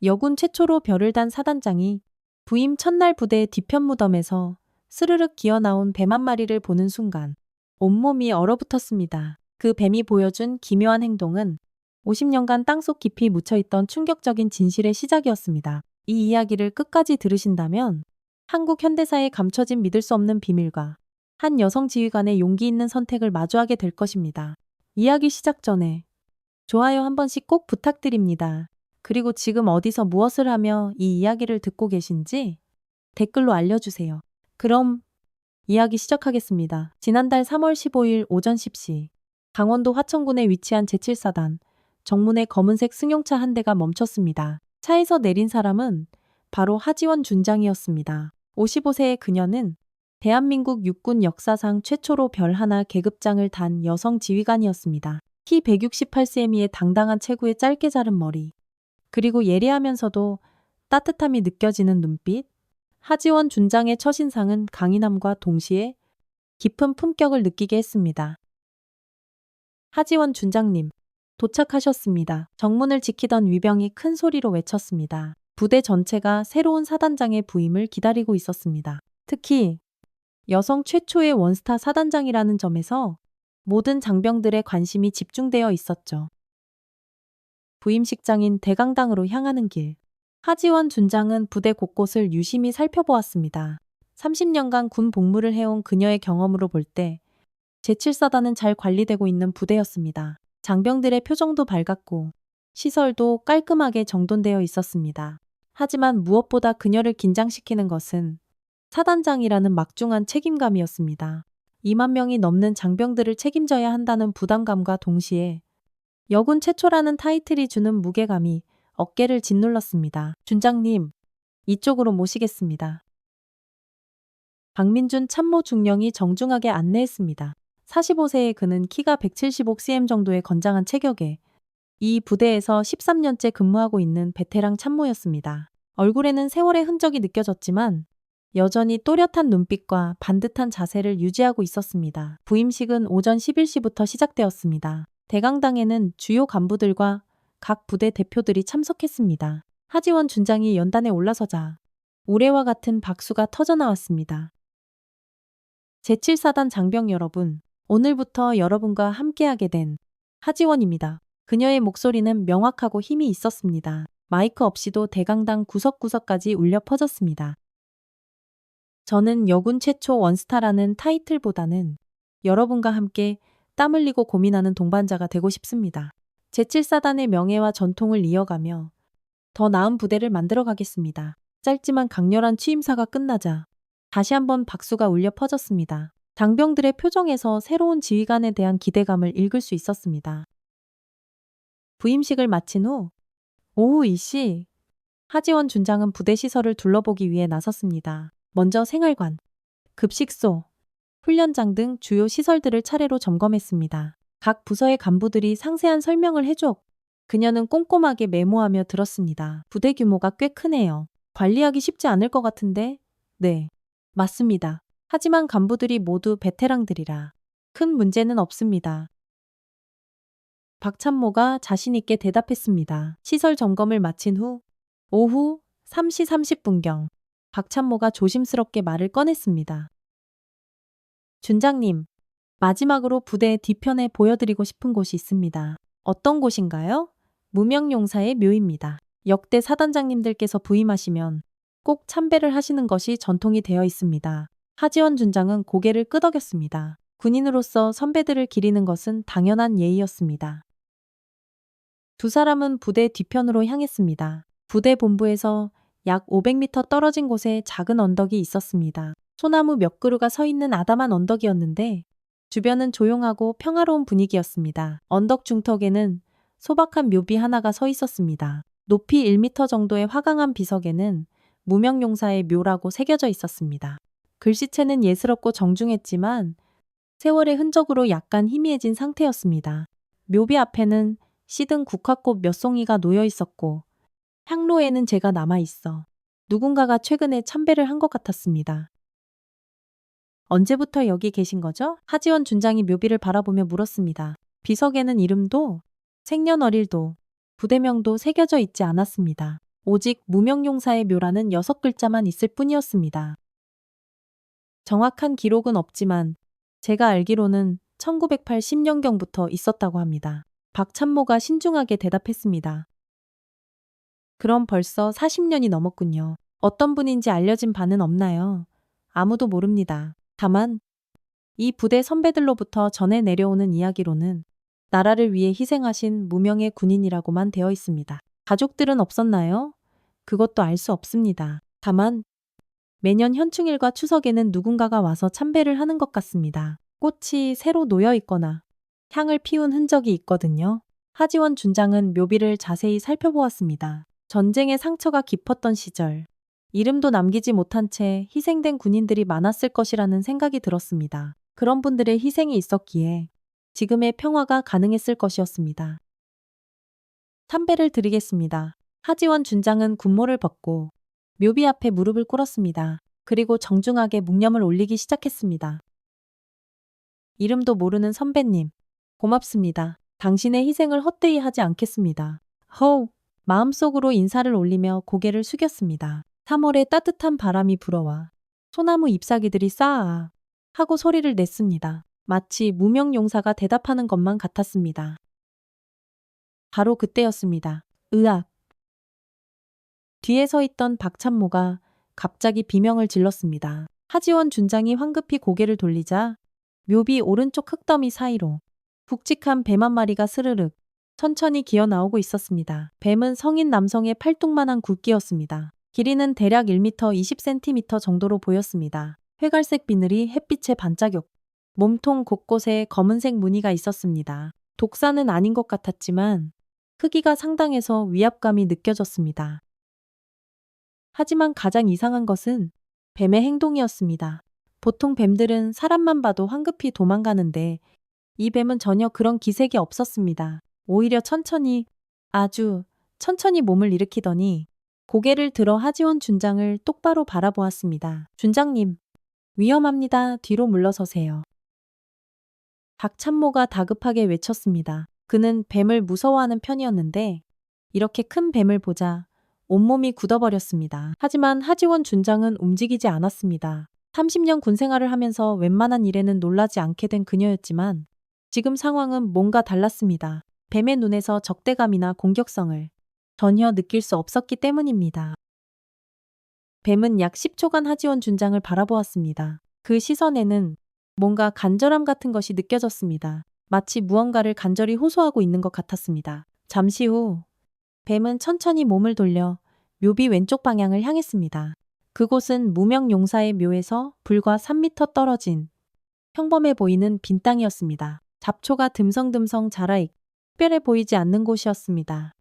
여군 최초로 별을 단 사단장이 부임 첫날 부대의 뒤편 무덤에서 스르륵 기어나온 뱀 한 마리를 보는 순간 온몸이 얼어붙었습니다. 그 뱀이 보여준 기묘한 행동은 50년간 땅속 깊이 묻혀있던 충격적인 진실의 시작이었습니다. 이 이야기를 끝까지 들으신다면 한국 현대사에 감춰진 믿을 수 없는 비밀과 한 여성 지휘관의 용기 있는 선택을 마주하게 될 것입니다. 이야기 시작 전에 좋아요 한 번씩 꼭 부탁드립니다. 그리고 지금 어디서 무엇을 하며 이 이야기를 듣고 계신지 댓글로 알려주세요. 그럼 이야기 시작하겠습니다. 지난달 3월 15일 오전 10시 강원도 화천군에 위치한 제7사단 정문에 검은색 승용차 한 대가 멈췄습니다. 차에서 내린 사람은 바로 하지원 준장이었습니다. 55세의 그녀는 대한민국 육군 역사상 최초로 별 하나 계급장을 단 여성 지휘관이었습니다. 키 168cm의 당당한 체구에 짧게 자른 머리, 그리고 예리하면서도 따뜻함이 느껴지는 눈빛. 하지원 준장의 첫인상은 강인함과 동시에 깊은 품격을 느끼게 했습니다. 하지원 준장님, 도착하셨습니다. 정문을 지키던 위병이 큰 소리로 외쳤습니다. 부대 전체가 새로운 사단장의 부임을 기다리고 있었습니다. 특히 여성 최초의 원스타 사단장이라는 점에서 모든 장병들의 관심이 집중되어 있었죠. 부임식장인 대강당으로 향하는 길. 하지원 준장은 부대 곳곳을 유심히 살펴보았습니다. 30년간 군 복무를 해온 그녀의 경험으로 볼 때 제7사단은 잘 관리되고 있는 부대였습니다. 장병들의 표정도 밝았고 시설도 깔끔하게 정돈되어 있었습니다. 하지만 무엇보다 그녀를 긴장시키는 것은 사단장이라는 막중한 책임감이었습니다. 2만 명이 넘는 장병들을 책임져야 한다는 부담감과 동시에 여군 최초라는 타이틀이 주는 무게감이 어깨를 짓눌렀습니다. 준장님, 이쪽으로 모시겠습니다. 박민준 참모 중령이 정중하게 안내했습니다. 45세의 그는 키가 175cm 정도의 건장한 체격에 이 부대에서 13년째 근무하고 있는 베테랑 참모였습니다. 얼굴에는 세월의 흔적이 느껴졌지만 여전히 또렷한 눈빛과 반듯한 자세를 유지하고 있었습니다. 부임식은 오전 11시부터 시작되었습니다. 대강당에는 주요 간부들과 각 부대 대표들이 참석했습니다. 하지원 준장이 연단에 올라서자 우레와 같은 박수가 터져나왔습니다. 제7사단 장병 여러분, 오늘부터 여러분과 함께하게 된 하지원입니다. 그녀의 목소리는 명확하고 힘이 있었습니다. 마이크 없이도 대강당 구석구석까지 울려 퍼졌습니다. 저는 여군 최초 원스타라는 타이틀보다는 여러분과 함께 땀 흘리고 고민하는 동반자가 되고 싶습니다. 제7사단의 명예와 전통을 이어가며 더 나은 부대를 만들어 가겠습니다. 짧지만 강렬한 취임사가 끝나자 다시 한번 박수가 울려 퍼졌습니다. 장병들의 표정에서 새로운 지휘관에 대한 기대감을 읽을 수 있었습니다. 부임식을 마친 후 오후 2시 하지원 준장은 부대 시설을 둘러보기 위해 나섰습니다. 먼저 생활관, 급식소, 훈련장 등 주요 시설들을 차례로 점검했습니다. 각 부서의 간부들이 상세한 설명을 해줘 그녀는 꼼꼼하게 메모하며 들었습니다. 부대 규모가 꽤 크네요. 관리하기 쉽지 않을 것 같은데? 네, 맞습니다. 하지만 간부들이 모두 베테랑들이라 큰 문제는 없습니다. 박 참모가 자신 있게 대답했습니다. 시설 점검을 마친 후 오후 3시 30분경 박 참모가 조심스럽게 말을 꺼냈습니다. 준장님, 마지막으로 부대 뒤편에 보여드리고 싶은 곳이 있습니다. 어떤 곳인가요? 무명용사의 묘입니다. 역대 사단장님들께서 부임하시면 꼭 참배를 하시는 것이 전통이 되어 있습니다. 하지원 준장은 고개를 끄덕였습니다. 군인으로서 선배들을 기리는 것은 당연한 예의였습니다. 두 사람은 부대 뒤편으로 향했습니다. 부대 본부에서 약 500m 떨어진 곳에 작은 언덕이 있었습니다. 소나무 몇 그루가 서 있는 아담한 언덕이었는데 주변은 조용하고 평화로운 분위기였습니다. 언덕 중턱에는 소박한 묘비 하나가 서 있었습니다. 높이 1m 정도의 화강한 비석에는 무명용사의 묘라고 새겨져 있었습니다. 글씨체는 예스럽고 정중했지만 세월의 흔적으로 약간 희미해진 상태였습니다. 묘비 앞에는 시든 국화꽃 몇 송이가 놓여 있었고 향로에는 재가 남아있어 누군가가 최근에 참배를 한 것 같았습니다. 언제부터 여기 계신 거죠? 하지원 준장이 묘비를 바라보며 물었습니다. 비석에는 이름도 생년월일도 부대명도 새겨져 있지 않았습니다. 오직 무명용사의 묘라는 6글자만 있을 뿐이었습니다. 정확한 기록은 없지만 제가 알기로는 1980년경부터 있었다고 합니다. 박참모가 신중하게 대답했습니다. 그럼 벌써 40년이 넘었군요. 어떤 분인지 알려진 바는 없나요? 아무도 모릅니다. 다만 이 부대 선배들로부터 전해 내려오는 이야기로는 나라를 위해 희생하신 무명의 군인이라고만 되어 있습니다. 가족들은 없었나요? 그것도 알 수 없습니다. 다만 매년 현충일과 추석에는 누군가가 와서 참배를 하는 것 같습니다. 꽃이 새로 놓여 있거나 향을 피운 흔적이 있거든요. 하지원 준장은 묘비를 자세히 살펴보았습니다. 전쟁의 상처가 깊었던 시절, 이름도 남기지 못한 채 희생된 군인들이 많았을 것이라는 생각이 들었습니다. 그런 분들의 희생이 있었기에 지금의 평화가 가능했을 것이었습니다. 참배를 드리겠습니다. 하지원 준장은 군모를 벗고 묘비 앞에 무릎을 꿇었습니다. 그리고 정중하게 묵념을 올리기 시작했습니다. 이름도 모르는 선배님, 고맙습니다. 당신의 희생을 헛되이 하지 않겠습니다. 허우, 마음속으로 인사를 올리며 고개를 숙였습니다. 3월에 따뜻한 바람이 불어와 소나무 잎사귀들이 싸아 하고 소리를 냈습니다. 마치 무명용사가 대답하는 것만 같았습니다. 바로 그때였습니다. 으악. 뒤에 서 있던 박참모가 갑자기 비명을 질렀습니다. 하지원 준장이 황급히 고개를 돌리자 묘비 오른쪽 흙더미 사이로 굵직한 뱀 한 마리가 스르륵 천천히 기어 나오고 있었습니다. 뱀은 성인 남성의 팔뚝만한 굵기였습니다. 길이는 대략 1m 20cm 정도로 보였습니다. 회갈색 비늘이 햇빛에 반짝였고 몸통 곳곳에 검은색 무늬가 있었습니다. 독사는 아닌 것 같았지만 크기가 상당해서 위압감이 느껴졌습니다. 하지만 가장 이상한 것은 뱀의 행동이었습니다. 보통 뱀들은 사람만 봐도 황급히 도망가는데 이 뱀은 전혀 그런 기색이 없었습니다. 오히려 천천히, 아주 천천히 몸을 일으키더니 고개를 들어 하지원 준장을 똑바로 바라보았습니다. 준장님, 위험합니다. 뒤로 물러서세요. 박참모가 다급하게 외쳤습니다. 그는 뱀을 무서워하는 편이었는데 이렇게 큰 뱀을 보자 온몸이 굳어버렸습니다. 하지만 하지원 준장은 움직이지 않았습니다. 30년 군 생활을 하면서 웬만한 일에는 놀라지 않게 된 그녀였지만 지금 상황은 뭔가 달랐습니다. 뱀의 눈에서 적대감이나 공격성을 전혀 느낄 수 없었기 때문입니다. 뱀은 약 10초간 하지원 준장을 바라보았습니다. 그 시선에는 뭔가 간절함 같은 것이 느껴졌습니다. 마치 무언가를 간절히 호소하고 있는 것 같았습니다. 잠시 후 뱀은 천천히 몸을 돌려 묘비 왼쪽 방향을 향했습니다. 그곳은 무명용사의 묘에서 불과 3m 떨어진 평범해 보이는 빈 땅이었습니다. 잡초가 듬성듬성 자라있고 특별해 보이지 않는 곳이었습니다.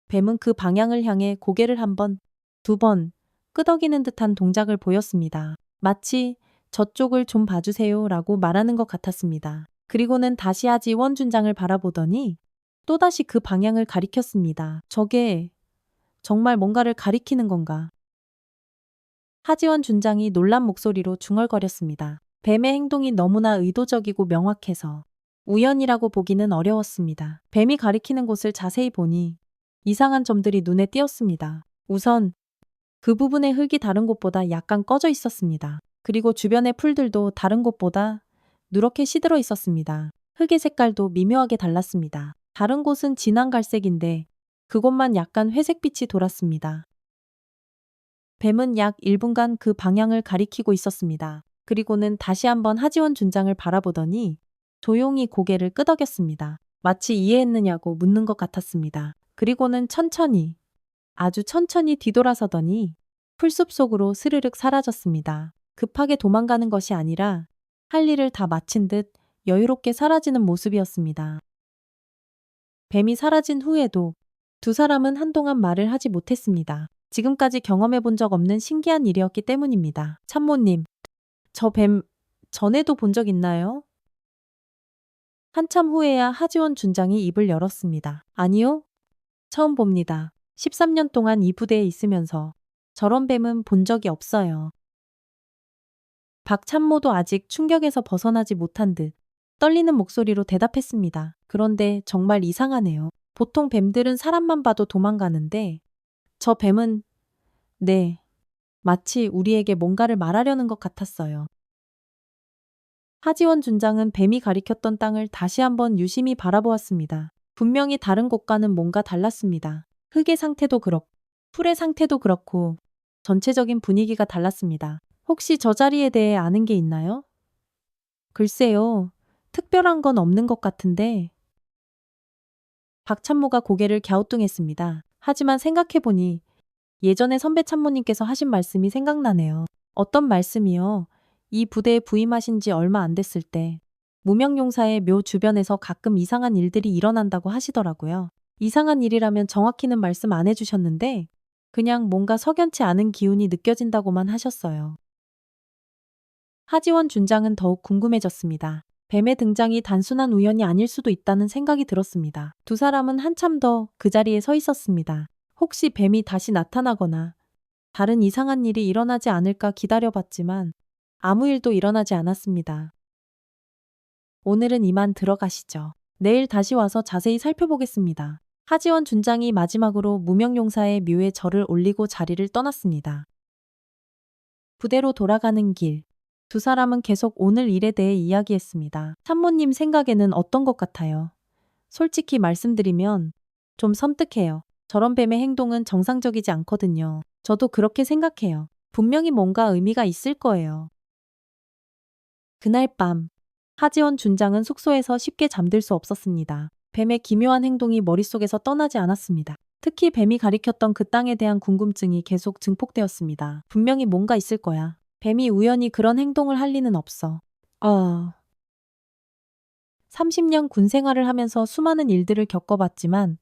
뱀은 그 방향을 향해 고개를 한 번, 두 번 끄덕이는 듯한 동작을 보였습니다. 마치 저쪽을 좀 봐주세요 라고 말하는 것 같았습니다. 그리고는 다시 하지원 준장을 바라보더니 또다시 그 방향을 가리켰습니다. 저게 정말 뭔가를 가리키는 건가? 하지원 준장이 놀란 목소리로 중얼거렸습니다. 뱀의 행동이 너무나 의도적이고 명확해서 우연이라고 보기는 어려웠습니다. 뱀이 가리키는 곳을 자세히 보니 이상한 점들이 눈에 띄었습니다. 우선 그 부분의 흙이 다른 곳보다 약간 꺼져 있었습니다. 그리고 주변의 풀들도 다른 곳보다 누렇게 시들어 있었습니다. 흙의 색깔도 미묘하게 달랐습니다. 다른 곳은 진한 갈색인데 그곳만 약간 회색빛이 돌았습니다. 뱀은 약 1분간 그 방향을 가리키고 있었습니다. 그리고는 다시 한번 하지원 준장을 바라보더니 조용히 고개를 끄덕였습니다. 마치 이해했느냐고 묻는 것 같았습니다. 그리고는 천천히, 아주 천천히 뒤돌아서더니 풀숲 속으로 스르륵 사라졌습니다. 급하게 도망가는 것이 아니라 할 일을 다 마친 듯 여유롭게 사라지는 모습이었습니다. 뱀이 사라진 후에도 두 사람은 한동안 말을 하지 못했습니다. 지금까지 경험해 본 적 없는 신기한 일이었기 때문입니다. 참모님, 저 뱀 전에도 본 적 있나요? 한참 후에야 하지원 준장이 입을 열었습니다. 아니요, 처음 봅니다. 13년 동안 이 부대에 있으면서 저런 뱀은 본 적이 없어요. 박참모도 아직 충격에서 벗어나지 못한 듯 떨리는 목소리로 대답했습니다. 그런데 정말 이상하네요. 보통 뱀들은 사람만 봐도 도망가는데 저 뱀은 네. 마치 우리에게 뭔가를 말하려는 것 같았어요. 하지원 준장은 뱀이 가리켰던 땅을 다시 한번 유심히 바라보았습니다. 분명히 다른 곳과는 뭔가 달랐습니다. 흙의 상태도 그렇고, 풀의 상태도 그렇고, 전체적인 분위기가 달랐습니다. 혹시 저 자리에 대해 아는 게 있나요? 글쎄요. 특별한 건 없는 것 같은데. 박참모가 고개를 갸우뚱했습니다. 하지만 생각해보니 예전에 선배 참모님께서 하신 말씀이 생각나네요. 어떤 말씀이요? 이 부대에 부임하신 지 얼마 안 됐을 때 무명용사의 묘 주변에서 가끔 이상한 일들이 일어난다고 하시더라고요. 이상한 일이라면 정확히는 말씀 안 해주셨는데 그냥 뭔가 석연치 않은 기운이 느껴진다고만 하셨어요. 하지원 준장은 더욱 궁금해졌습니다. 뱀의 등장이 단순한 우연이 아닐 수도 있다는 생각이 들었습니다. 두 사람은 한참 더 그 자리에 서 있었습니다. 혹시 뱀이 다시 나타나거나 다른 이상한 일이 일어나지 않을까 기다려봤지만 아무 일도 일어나지 않았습니다. 오늘은 이만 들어가시죠. 내일 다시 와서 자세히 살펴보겠습니다. 하지원 준장이 마지막으로 무명용사의 묘에 절을 올리고 자리를 떠났습니다. 부대로 돌아가는 길. 두 사람은 계속 오늘 일에 대해 이야기했습니다. 참모님 생각에는 어떤 것 같아요? 솔직히 말씀드리면 좀 섬뜩해요. 저런 뱀의 행동은 정상적이지 않거든요. 저도 그렇게 생각해요. 분명히 뭔가 의미가 있을 거예요. 그날 밤, 하지원 준장은 숙소에서 쉽게 잠들 수 없었습니다. 뱀의 기묘한 행동이 머릿속에서 떠나지 않았습니다. 특히 뱀이 가리켰던 그 땅에 대한 궁금증이 계속 증폭되었습니다. 분명히 뭔가 있을 거야. 뱀이 우연히 그런 행동을 할 리는 없어. 30년 군 생활을 하면서 수많은 일들을 겪어봤지만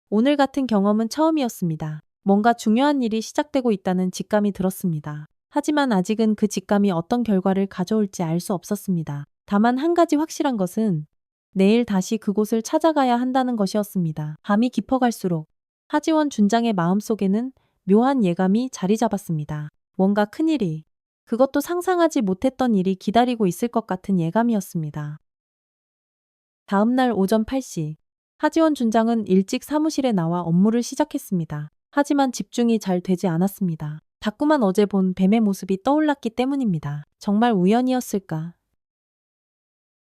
오늘 같은 경험은 처음이었습니다. 뭔가 중요한 일이 시작되고 있다는 직감이 들었습니다. 하지만 아직은 그 직감이 어떤 결과를 가져올지 알 수 없었습니다. 다만 한 가지 확실한 것은 내일 다시 그곳을 찾아가야 한다는 것이었습니다. 밤이 깊어갈수록 하지원 준장의 마음속에는 묘한 예감이 자리 잡았습니다. 뭔가 큰일이, 그것도 상상하지 못했던 일이 기다리고 있을 것 같은 예감이었습니다. 다음 날 오전 8시, 하지원 준장은 일찍 사무실에 나와 업무를 시작했습니다. 하지만 집중이 잘 되지 않았습니다. 자꾸만 어제 본 뱀의 모습이 떠올랐기 때문입니다. 정말 우연이었을까?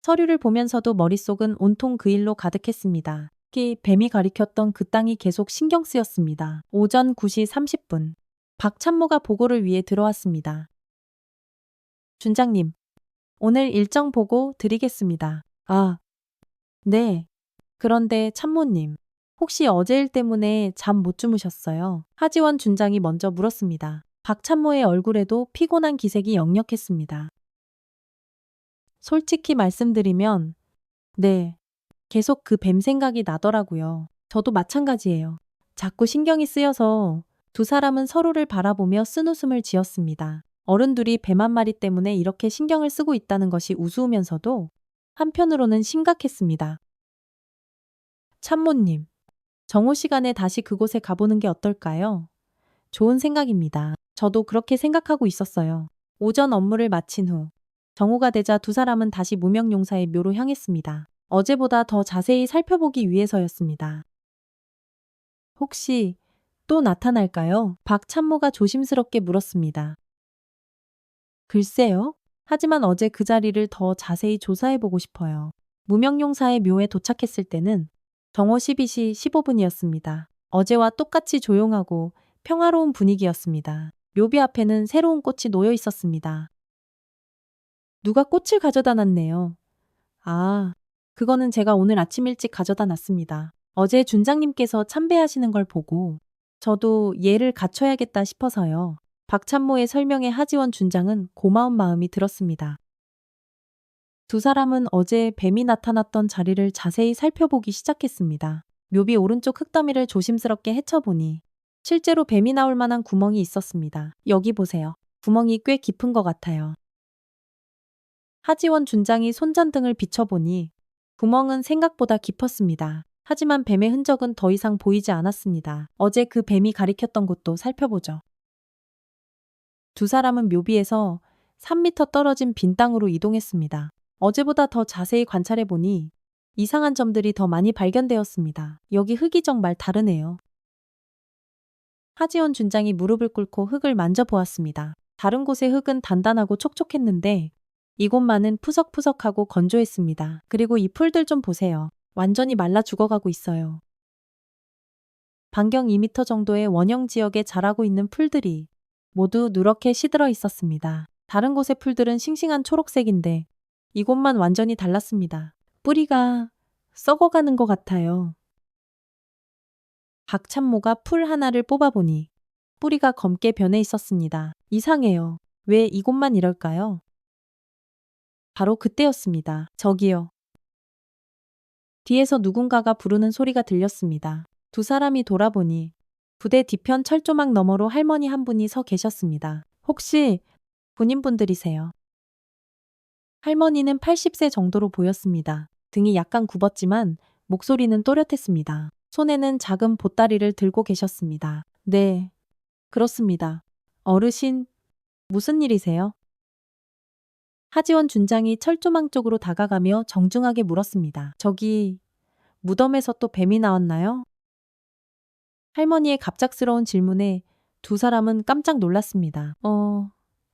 서류를 보면서도 머릿속은 온통 그 일로 가득했습니다. 특히 뱀이 가리켰던 그 땅이 계속 신경 쓰였습니다. 오전 9시 30분. 박 참모가 보고를 위해 들어왔습니다. 준장님, 오늘 일정 보고 드리겠습니다. 아, 네. 그런데 참모님, 혹시 어제 일 때문에 잠 못 주무셨어요? 하지원 준장이 먼저 물었습니다. 박 참모의 얼굴에도 피곤한 기색이 역력했습니다. 솔직히 말씀드리면, 네. 계속 그 뱀 생각이 나더라고요. 저도 마찬가지예요. 자꾸 신경이 쓰여서 두 사람은 서로를 바라보며 쓴웃음을 지었습니다. 어른들이 뱀 한 마리 때문에 이렇게 신경을 쓰고 있다는 것이 우스우면서도 한편으로는 심각했습니다. 참모님, 정오 시간에 다시 그곳에 가보는 게 어떨까요? 좋은 생각입니다. 저도 그렇게 생각하고 있었어요. 오전 업무를 마친 후 정오가 되자 두 사람은 다시 무명용사의 묘로 향했습니다. 어제보다 더 자세히 살펴보기 위해서였습니다. 혹시 또 나타날까요? 박 참모가 조심스럽게 물었습니다. 글쎄요. 하지만 어제 그 자리를 더 자세히 조사해보고 싶어요. 무명용사의 묘에 도착했을 때는 정오 12시 15분이었습니다. 어제와 똑같이 조용하고 평화로운 분위기였습니다. 묘비 앞에는 새로운 꽃이 놓여 있었습니다. 누가 꽃을 가져다 놨네요. 아, 그거는 제가 오늘 아침 일찍 가져다 놨습니다. 어제 준장님께서 참배하시는 걸 보고 저도 예를 갖춰야겠다 싶어서요. 박참모의 설명에 하지원 준장은 고마운 마음이 들었습니다. 두 사람은 어제 뱀이 나타났던 자리를 자세히 살펴보기 시작했습니다. 묘비 오른쪽 흙더미를 조심스럽게 헤쳐보니 실제로 뱀이 나올 만한 구멍이 있었습니다. 여기 보세요. 구멍이 꽤 깊은 것 같아요. 하지원 준장이 손전등을 비춰보니 구멍은 생각보다 깊었습니다. 하지만 뱀의 흔적은 더 이상 보이지 않았습니다. 어제 그 뱀이 가리켰던 곳도 살펴보죠. 두 사람은 묘비에서 3미터 떨어진 빈 땅으로 이동했습니다. 어제보다 더 자세히 관찰해보니 이상한 점들이 더 많이 발견되었습니다. 여기 흙이 정말 다르네요. 하지원 준장이 무릎을 꿇고 흙을 만져보았습니다. 다른 곳의 흙은 단단하고 촉촉했는데 이곳만은 푸석푸석하고 건조했습니다. 그리고 이 풀들 좀 보세요. 완전히 말라 죽어가고 있어요. 반경 2m 정도의 원형 지역에 자라고 있는 풀들이 모두 누렇게 시들어 있었습니다. 다른 곳의 풀들은 싱싱한 초록색인데 이곳만 완전히 달랐습니다. 뿌리가 썩어가는 것 같아요. 박참모가 풀 하나를 뽑아보니 뿌리가 검게 변해 있었습니다. 이상해요. 왜 이곳만 이럴까요? 바로 그때였습니다. 저기요. 뒤에서 누군가가 부르는 소리가 들렸습니다. 두 사람이 돌아보니 부대 뒤편 철조망 너머로 할머니 한 분이 서 계셨습니다. 혹시 본인분들이세요? 할머니는 80세 정도로 보였습니다. 등이 약간 굽었지만 목소리는 또렷했습니다. 손에는 작은 보따리를 들고 계셨습니다. 네, 그렇습니다. 어르신, 무슨 일이세요? 하지원 준장이 철조망 쪽으로 다가가며 정중하게 물었습니다. 저기, 무덤에서 또 뱀이 나왔나요? 할머니의 갑작스러운 질문에 두 사람은 깜짝 놀랐습니다.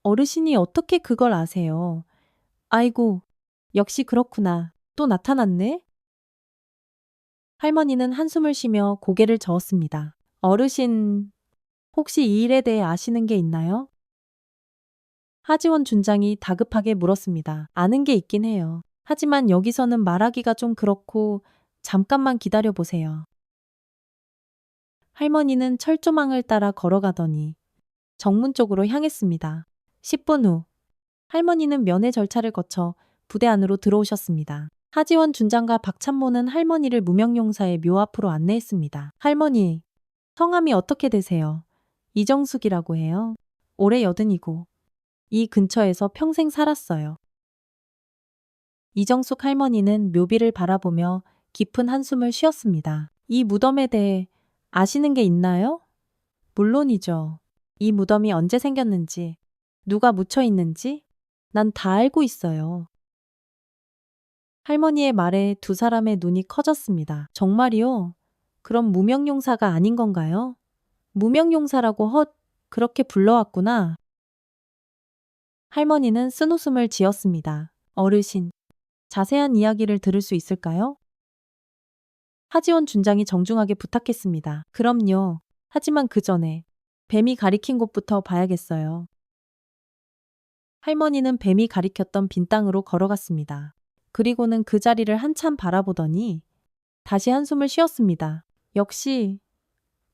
어르신이 어떻게 그걸 아세요? 아이고, 역시 그렇구나. 또 나타났네? 할머니는 한숨을 쉬며 고개를 저었습니다. 어르신, 혹시 이 일에 대해 아시는 게 있나요? 하지원 준장이 다급하게 물었습니다. 아는 게 있긴 해요. 하지만 여기서는 말하기가 좀 그렇고 잠깐만 기다려 보세요. 할머니는 철조망을 따라 걸어가더니 정문 쪽으로 향했습니다. 10분 후 할머니는 면회 절차를 거쳐 부대 안으로 들어오셨습니다. 하지원 준장과 박참모는 할머니를 무명용사의 묘 앞으로 안내했습니다. 할머니, 성함이 어떻게 되세요? 이정숙이라고 해요. 올해 80이고 이 근처에서 평생 살았어요. 이정숙 할머니는 묘비를 바라보며 깊은 한숨을 쉬었습니다. 이 무덤에 대해 아시는 게 있나요? 물론이죠. 이 무덤이 언제 생겼는지, 누가 묻혀 있는지 난 다 알고 있어요. 할머니의 말에 두 사람의 눈이 커졌습니다. 정말이요? 그럼 무명용사가 아닌 건가요? 무명용사라고 그렇게 불러왔구나. 할머니는 쓴웃음을 지었습니다. 어르신, 자세한 이야기를 들을 수 있을까요? 하지원 준장이 정중하게 부탁했습니다. 그럼요. 하지만 그 전에 뱀이 가리킨 곳부터 봐야겠어요. 할머니는 뱀이 가리켰던 빈 땅으로 걸어갔습니다. 그리고는 그 자리를 한참 바라보더니 다시 한숨을 쉬었습니다. 역시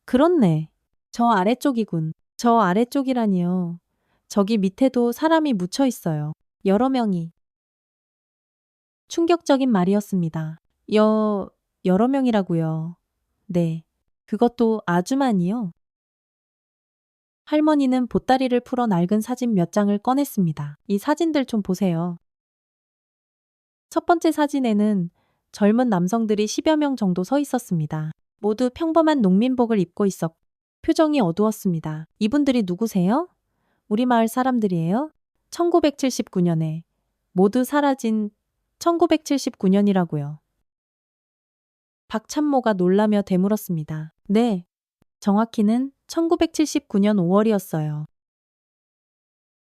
그렇네. 저 아래쪽이군. 저 아래쪽이라니요. 저기 밑에도 사람이 묻혀 있어요. 여러 명이. 충격적인 말이었습니다. 여러 명이라고요. 네. 그것도 아주 많이요. 할머니는 보따리를 풀어 낡은 사진 몇 장을 꺼냈습니다. 이 사진들 좀 보세요. 첫 번째 사진에는 젊은 남성들이 10여 명 정도 서 있었습니다. 모두 평범한 농민복을 입고 있었고 표정이 어두웠습니다. 이분들이 누구세요? 우리 마을 사람들이에요? 1979년에 모두 사라진 1979년이라고요. 박참모가 놀라며 되물었습니다. 네, 정확히는 1979년 5월이었어요.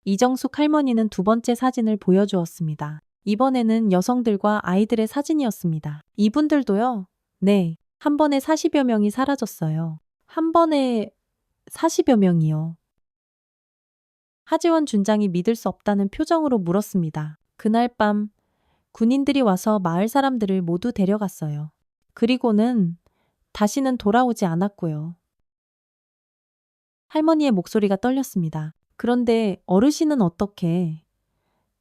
이정숙 할머니는 두 번째 사진을 보여주었습니다. 이번에는 여성들과 아이들의 사진이었습니다. 이분들도요? 네, 한 번에 40여 명이 사라졌어요. 한 번에 40여 명이요. 하지원 준장이 믿을 수 없다는 표정으로 물었습니다. 그날 밤 군인들이 와서 마을 사람들을 모두 데려갔어요. 그리고는 다시는 돌아오지 않았고요. 할머니의 목소리가 떨렸습니다. 그런데 어르신은 어떻게?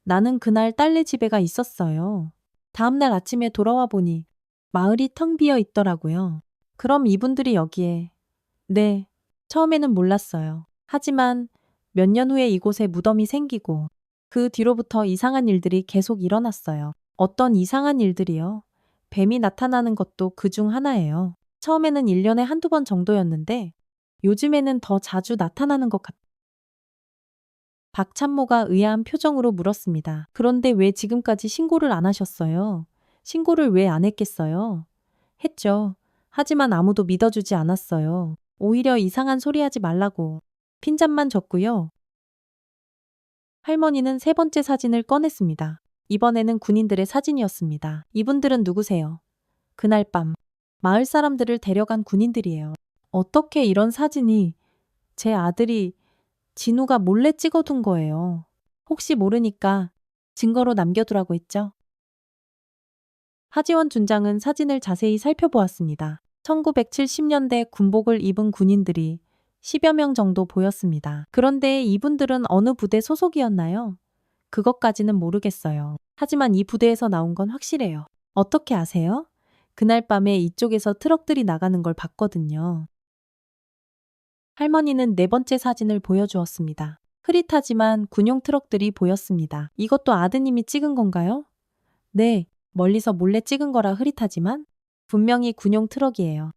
나는 그날 딸네 집에가 있었어요. 다음날 아침에 돌아와 보니 마을이 텅 비어 있더라고요. 그럼 이분들이 여기에. 네, 처음에는 몰랐어요. 하지만 몇 년 후에 이곳에 무덤이 생기고 그 뒤로부터 이상한 일들이 계속 일어났어요. 어떤 이상한 일들이요? 뱀이 나타나는 것도 그 중 하나예요. 처음에는 1년에 한두 번 정도였는데 요즘에는 더 자주 나타나는 것 같아요. 박참모가 의아한 표정으로 물었습니다. 그런데 왜 지금까지 신고를 안 하셨어요? 신고를 왜 안 했겠어요? 했죠. 하지만 아무도 믿어주지 않았어요. 오히려 이상한 소리 하지 말라고 핀잔만 줬고요. 할머니는 세 번째 사진을 꺼냈습니다. 이번에는 군인들의 사진이었습니다. 이분들은 누구세요? 그날 밤 마을 사람들을 데려간 군인들이에요. 어떻게 이런 사진이 제 아들이 진우가 몰래 찍어둔 거예요. 혹시 모르니까 증거로 남겨두라고 했죠. 하지원 준장은 사진을 자세히 살펴보았습니다. 1970년대 군복을 입은 군인들이 10여 명 정도 보였습니다. 그런데 이분들은 어느 부대 소속이었나요? 그것까지는 모르겠어요. 하지만 이 부대에서 나온 건 확실해요. 어떻게 아세요? 그날 밤에 이쪽에서 트럭들이 나가는 걸 봤거든요. 할머니는 네 번째 사진을 보여주었습니다. 흐릿하지만 군용 트럭들이 보였습니다. 이것도 아드님이 찍은 건가요? 네, 멀리서 몰래 찍은 거라 흐릿하지만 분명히 군용 트럭이에요.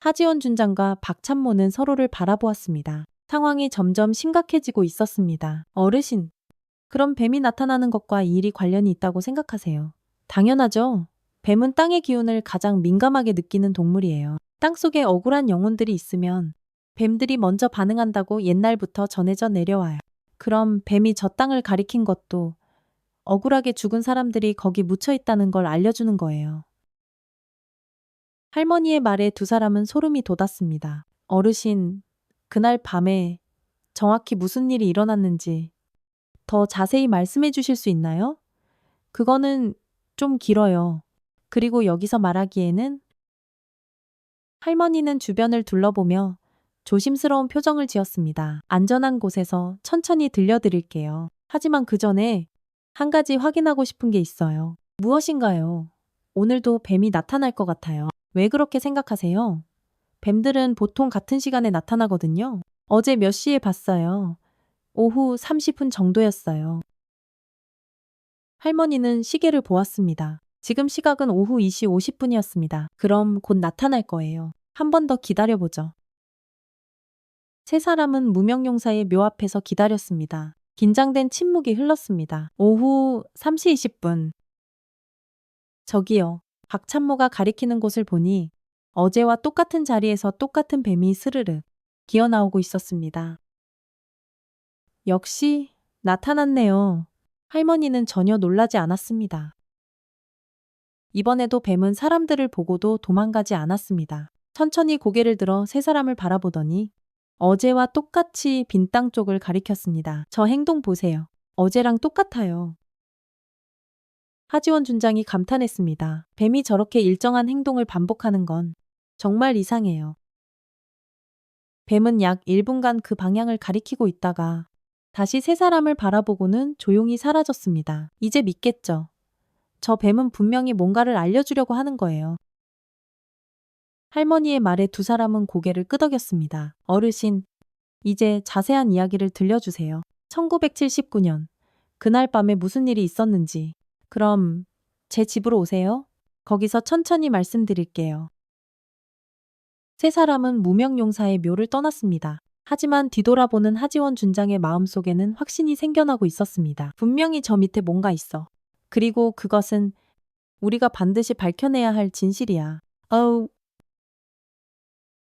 하지원 준장과 박찬모는 서로를 바라보았습니다. 상황이 점점 심각해지고 있었습니다. 어르신, 그럼 뱀이 나타나는 것과 이 일이 관련이 있다고 생각하세요? 당연하죠. 뱀은 땅의 기운을 가장 민감하게 느끼는 동물이에요. 땅속에 억울한 영혼들이 있으면 뱀들이 먼저 반응한다고 옛날부터 전해져 내려와요. 그럼 뱀이 저 땅을 가리킨 것도 억울하게 죽은 사람들이 거기 묻혀 있다는 걸 알려주는 거예요. 할머니의 말에 두 사람은 소름이 돋았습니다. 어르신, 그날 밤에 정확히 무슨 일이 일어났는지 더 자세히 말씀해 주실 수 있나요? 그거는 좀 길어요. 그리고 여기서 말하기에는 할머니는 주변을 둘러보며 조심스러운 표정을 지었습니다. 안전한 곳에서 천천히 들려드릴게요. 하지만 그 전에 한 가지 확인하고 싶은 게 있어요. 무엇인가요? 오늘도 뱀이 나타날 것 같아요. 왜 그렇게 생각하세요? 뱀들은 보통 같은 시간에 나타나거든요. 어제 몇 시에 봤어요? 오후 30분 정도였어요. 할머니는 시계를 보았습니다. 지금 시각은 오후 2시 50분이었습니다. 그럼 곧 나타날 거예요. 한 번 더 기다려보죠. 세 사람은 무명용사의 묘 앞에서 기다렸습니다. 긴장된 침묵이 흘렀습니다. 오후 3시 20분. 저기요. 박찬모가 가리키는 곳을 보니 어제와 똑같은 자리에서 똑같은 뱀이 스르륵 기어나오고 있었습니다. 역시 나타났네요. 할머니는 전혀 놀라지 않았습니다. 이번에도 뱀은 사람들을 보고도 도망가지 않았습니다. 천천히 고개를 들어 세 사람을 바라보더니 어제와 똑같이 빈 땅 쪽을 가리켰습니다. 저 행동 보세요. 어제랑 똑같아요. 하지원 준장이 감탄했습니다. 뱀이 저렇게 일정한 행동을 반복하는 건 정말 이상해요. 뱀은 약 1분간 그 방향을 가리키고 있다가 다시 세 사람을 바라보고는 조용히 사라졌습니다. 이제 믿겠죠? 저 뱀은 분명히 뭔가를 알려주려고 하는 거예요. 할머니의 말에 두 사람은 고개를 끄덕였습니다. 어르신, 이제 자세한 이야기를 들려주세요. 1979년, 그날 밤에 무슨 일이 있었는지. 그럼 제 집으로 오세요. 거기서 천천히 말씀드릴게요. 세 사람은 무명용사의 묘를 떠났습니다. 하지만 뒤돌아보는 하지원 준장의 마음속에는 확신이 생겨나고 있었습니다. 분명히 저 밑에 뭔가 있어. 그리고 그것은 우리가 반드시 밝혀내야 할 진실이야.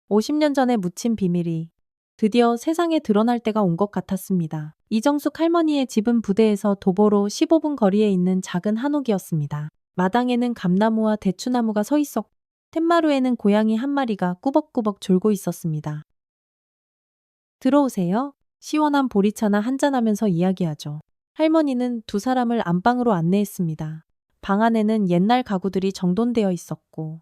50년 전에 묻힌 비밀이 드디어 세상에 드러날 때가 온 것 같았습니다. 이정숙 할머니의 집은 부대에서 도보로 15분 거리에 있는 작은 한옥이었습니다. 마당에는 감나무와 대추나무가 서 있었고 툇마루에는 고양이 한 마리가 꾸벅꾸벅 졸고 있었습니다. 들어오세요. 시원한 보리차나 한잔하면서 이야기하죠. 할머니는 두 사람을 안방으로 안내했습니다. 방 안에는 옛날 가구들이 정돈되어 있었고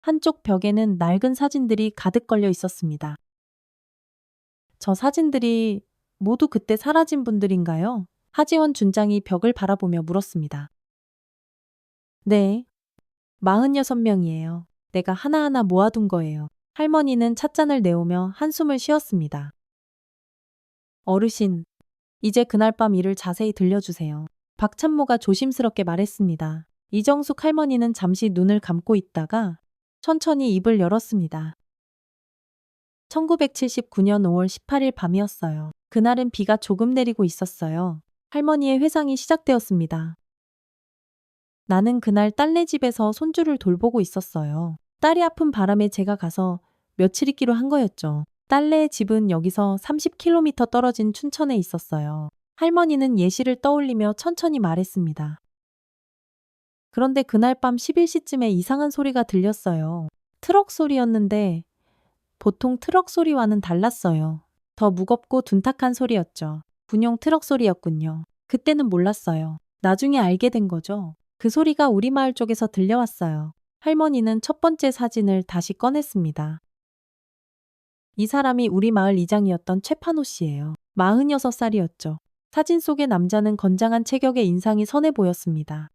한쪽 벽에는 낡은 사진들이 가득 걸려 있었습니다. 저 사진들이 모두 그때 사라진 분들인가요? 하지원 준장이 벽을 바라보며 물었습니다. 네, 46명이에요. 내가 하나하나 모아둔 거예요. 할머니는 찻잔을 내오며 한숨을 쉬었습니다. 어르신, 이제 그날 밤 일을 자세히 들려주세요. 박찬모가 조심스럽게 말했습니다. 이정숙 할머니는 잠시 눈을 감고 있다가 천천히 입을 열었습니다. 1979년 5월 18일 밤이었어요. 그날은 비가 조금 내리고 있었어요. 할머니의 회상이 시작되었습니다. 나는 그날 딸네 집에서 손주를 돌보고 있었어요. 딸이 아픈 바람에 제가 가서 며칠 있기로 한 거였죠. 딸내의 집은 여기서 30km 떨어진 춘천에 있었어요. 할머니는 예시를 떠올리며 천천히 말했습니다. 그런데 그날 밤 11시쯤에 이상한 소리가 들렸어요. 트럭 소리였는데 보통 트럭 소리와는 달랐어요. 더 무겁고 둔탁한 소리였죠. 군용 트럭 소리였군요. 그때는 몰랐어요. 나중에 알게 된 거죠. 그 소리가 우리 마을 쪽에서 들려왔어요. 할머니는 첫 번째 사진을 다시 꺼냈습니다. 이 사람이 우리 마을 이장이었던 최판호 씨예요. 46살이었죠. 사진 속의 남자는 건장한 체격의 인상이 선해 보였습니다.